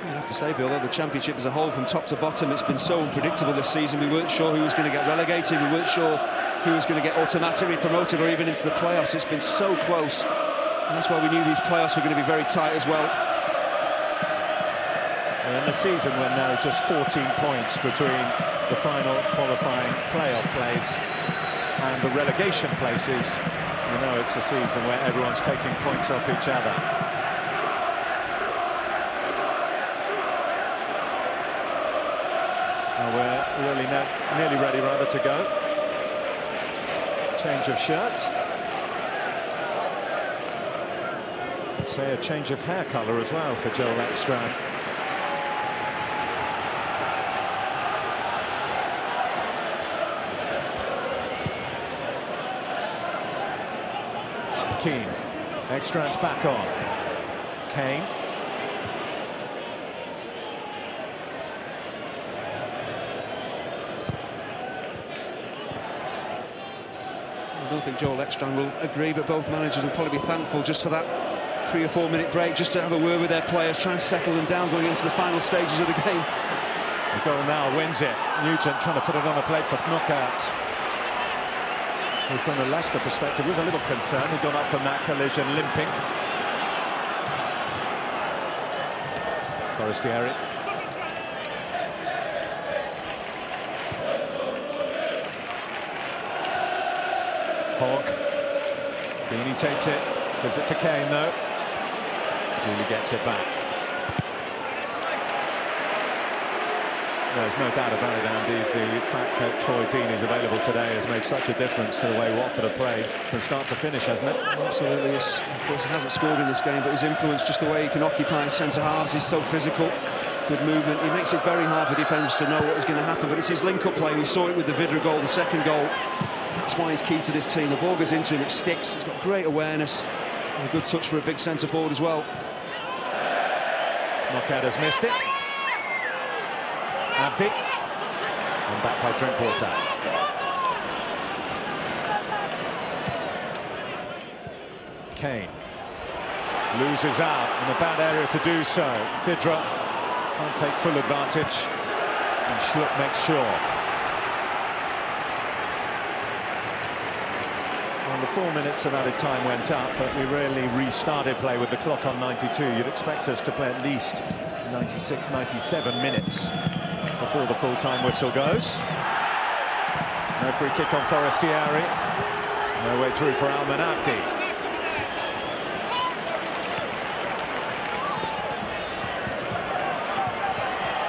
I have to say, Bill, though, the Championship as a whole, from top to bottom, it's been so unpredictable this season. We weren't sure who was going to get relegated, we weren't sure who was going to get automatically promoted or even into the playoffs. It's been so close, and that's why we knew these playoffs were going to be very tight as well. And in a season when there are just 14 points between the final qualifying playoff place and the relegation places, you know it's a season where everyone's taking points off each other. Now we're really nearly ready, rather, to go. Change of shirt. I'd say a change of hair colour as well for Joel Ekstrand. Keane. Ekstrand's back on. Kane. I don't think Joel Ekstrand will agree, but both managers will probably be thankful just for that 3 or 4 minute break, just to have a word with their players, try and settle them down going into the final stages of the game. The goal now wins it. Nugent trying to put it on a plate for knockout. Who, from a Leicester perspective, was a little concerned. He'd gone up from that collision limping. Forestieri. Hogg. Deeney takes it, gives it to Kane though. Julie gets it back. There's no doubt about it, Andy. The fact that Troy Deeney's available today has made such a difference to the way Watford have played from start to finish, hasn't it? Absolutely. Yes. Of course, he hasn't scored in this game, but his influence, just the way he can occupy his centre-halves, he's so physical. Good movement. He makes it very hard for defenders to know what is going to happen, but it's his link-up play. We saw it with the Vidra goal, the second goal. That That's why he's key to this team. The ball goes into him, it sticks. He's got great awareness and a good touch for a big centre forward as well. Knockout has missed it. Abdi. And back by Drinkwater. Kane. Loses out in a bad area to do so. Vidra can't take full advantage. And Schlupp makes sure. Well, the 4 minutes of added time went up, but we really restarted play with the clock on 92. You'd expect us to play at least 96, 97 minutes before the full-time whistle goes. No free kick on Forestieri. No way through for Alman Abdi.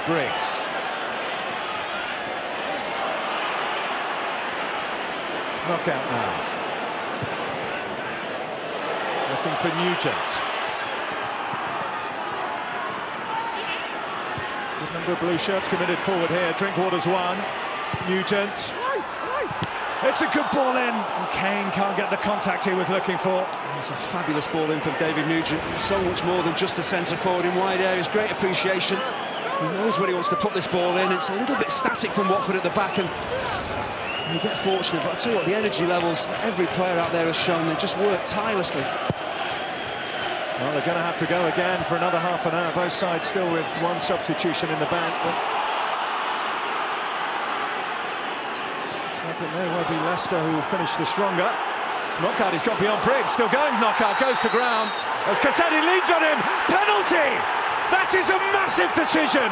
Briggs. Knockout now. Nothing for Nugent. Good number of blue shirts committed forward here. Drinkwater's one. Nugent. It's a good ball in. And Kane can't get the contact he was looking for. It's a fabulous ball in from David Nugent. So much more than just a centre forward in wide areas. Great appreciation. He knows where he wants to put this ball in. It's a little bit static from Watford at the back, and you get fortunate. But I tell you what, the energy levels every player out there has shown, they just work tirelessly. Well, they're going to have to go again for another half an hour. Both sides still with one substitution in the bank. But it's like it may well be Leicester who will finish the stronger. Knockout, he's got beyond Briggs, still going. Knockout goes to ground as Cassetti leads on him. Penalty! That is a massive decision.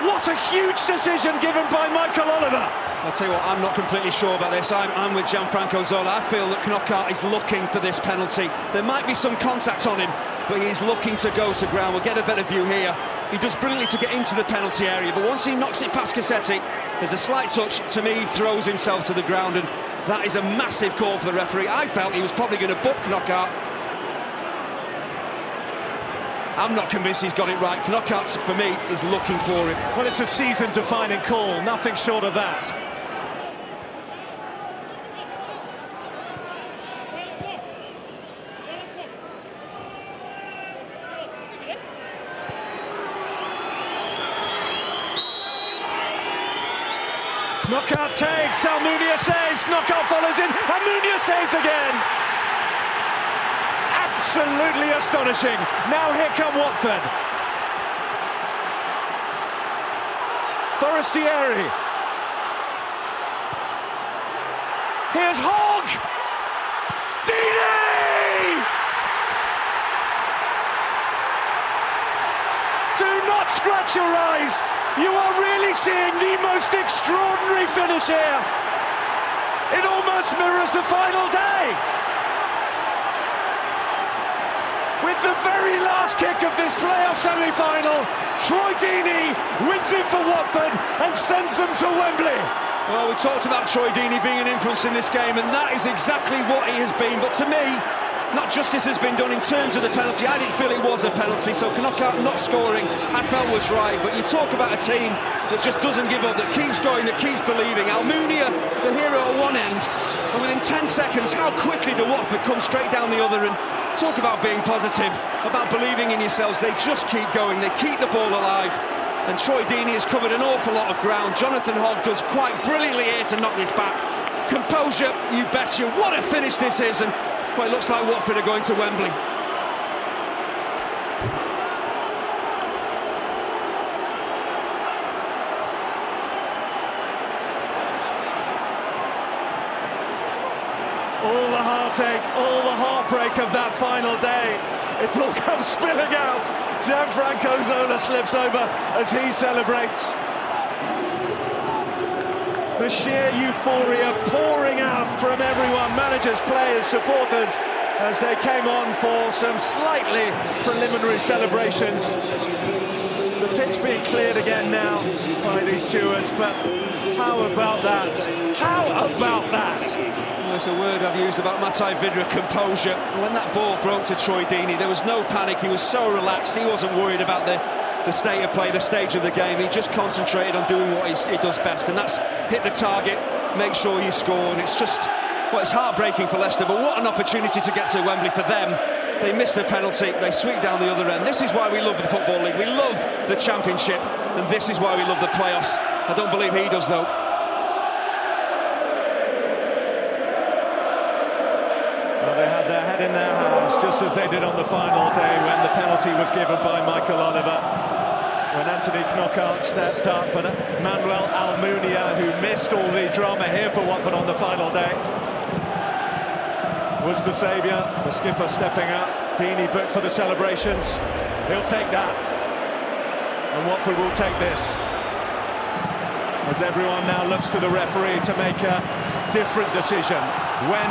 What a huge decision given by Michael Oliver. I'll tell you what, I'm not completely sure about this. I'm with Gianfranco Zola. I feel that Knockaert is looking for this penalty. There might be some contact on him, but he's looking to go to ground. We'll get a better view here. He does brilliantly to get into the penalty area, but once he knocks it past Cassetti, there's a slight touch. To me, he throws himself to the ground, and that is a massive call for the referee. I felt he was probably going to book Knockaert. I'm not convinced he's got it right. Knockaert, for me, is looking for it. Well, it's a season-defining call, nothing short of that. Knockaert takes, Almunia saves, Knockaert follows in, Almunia saves again! Absolutely astonishing. Now here come Watford. Forestieri. Here's Hogg! Deeney! Do not scratch your eyes. You are really seeing the most extraordinary finish here. It almost mirrors the final day. With the very last kick of this playoff semi-final, Troy Deeney wins it for Watford and sends them to Wembley. Well, we talked about Troy Deeney being an influence in this game, and that is exactly what he has been. But to me, not justice has been done in terms of the penalty. I didn't feel it was a penalty, so Knockaert not scoring, I felt was right. But you talk about a team that just doesn't give up, that keeps going, that keeps believing. Almunia, the hero at one end, and within 10 seconds, how quickly do Watford come straight down the other? And talk about being positive, about believing in yourselves. They just keep going, they keep the ball alive. And Troy Deeney has covered an awful lot of ground. Jonathan Hogg does quite brilliantly here to knock this back. Composure, you betcha. What a finish this is. And well, it looks like Watford are going to Wembley. All the heartache, all the heartbreak of that final day, it all comes spilling out. Gianfranco Zola slips over as he celebrates. The sheer euphoria pouring out from everyone, managers, players, supporters, as they came on for some slightly preliminary celebrations. The pitch being cleared again now by these stewards, but how about that? How about that? Well, it's a word I've used about Matai Vidra, composure. When that ball broke to Troy Deeney, there was no panic. He was so relaxed. He wasn't worried about the state of play, the stage of the game. He just concentrated on doing what he does best, and that's hit the target. make sure you score, and it's just, well, it's heartbreaking for Leicester, but what an opportunity to get to Wembley for them. They missed the penalty, they sweep down the other end. This is why we love the Football League, we love the Championship, and this is why we love the playoffs. I don't believe he does, though. Well, they had their head in their hands, just as they did on the final day when the penalty was given by Michael Oliver. When Anthony Knockaert stepped up, and Manuel Almunia, who missed all the drama here for Watford on the final day, was the saviour. The skipper stepping up, Beanie booked for the celebrations. He'll take that, and Watford will take this, as everyone now looks to the referee to make a different decision when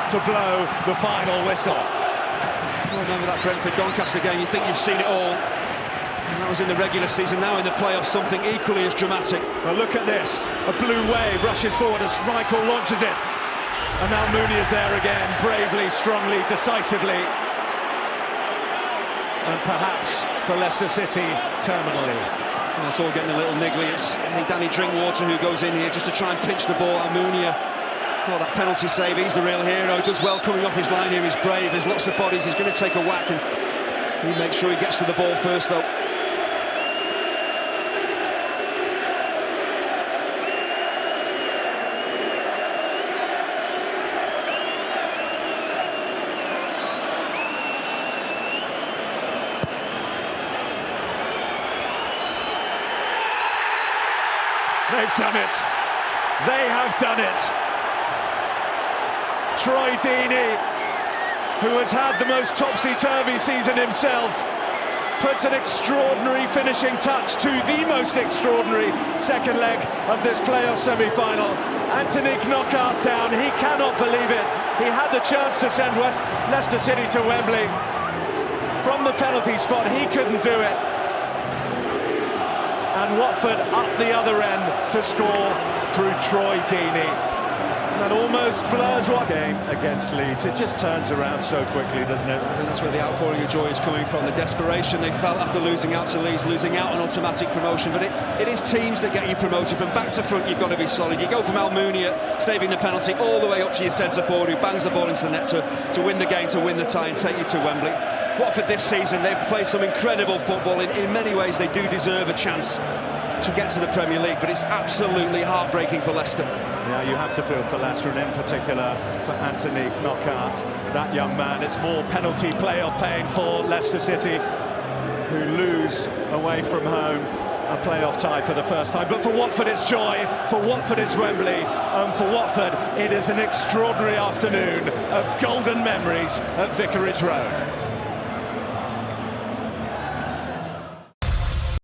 to blow the final whistle. Well, remember that Brentford-Doncaster game, you think you've seen it all. And that was in the regular season, now in the playoffs, something equally as dramatic. Well, look at this. A blue wave rushes forward as Michael launches it. And Almunia's there again, bravely, strongly, decisively. And perhaps for Leicester City, terminally. Well, it's all getting a little niggly. It's, I think, Danny Drinkwater who goes in here just to try and pinch the ball. Almunia, well, that penalty save, he's the real hero. He does well coming off his line here, he's brave. There's lots of bodies, he's going to take a whack, and he makes sure he gets to the ball first, though. They've done it. They have done it. Troy Deeney, who has had the most topsy-turvy season himself, puts an extraordinary finishing touch to the most extraordinary second leg of this playoff semi-final. Anthony Knockaert down, he cannot believe it. He had the chance to send Leicester City to Wembley. From the penalty spot, he couldn't do it. And Watford up the other end to score through Troy Deeney. That almost blurs what game against Leeds. It just turns around so quickly, doesn't it? And that's where the outpouring of joy is coming from, the desperation they felt after losing out to Leeds, losing out on automatic promotion. But it is teams that get you promoted. From back to front, you've got to be solid. You go from Almunia saving the penalty all the way up to your centre forward who bangs the ball into the net to win the game, to win the tie and take you to Wembley. Watford this season, they've played some incredible football. In many ways, they do deserve a chance to get to the Premier League, but it's absolutely heartbreaking for Leicester. Yeah, you have to feel for Leicester, and in particular for Anthony Knockaert, that young man. It's more penalty playoff pain for Leicester City, who lose away from home a playoff tie for the first time. But for Watford, it's joy. For Watford, it's Wembley. And for Watford, it is an extraordinary afternoon of golden memories at Vicarage Road.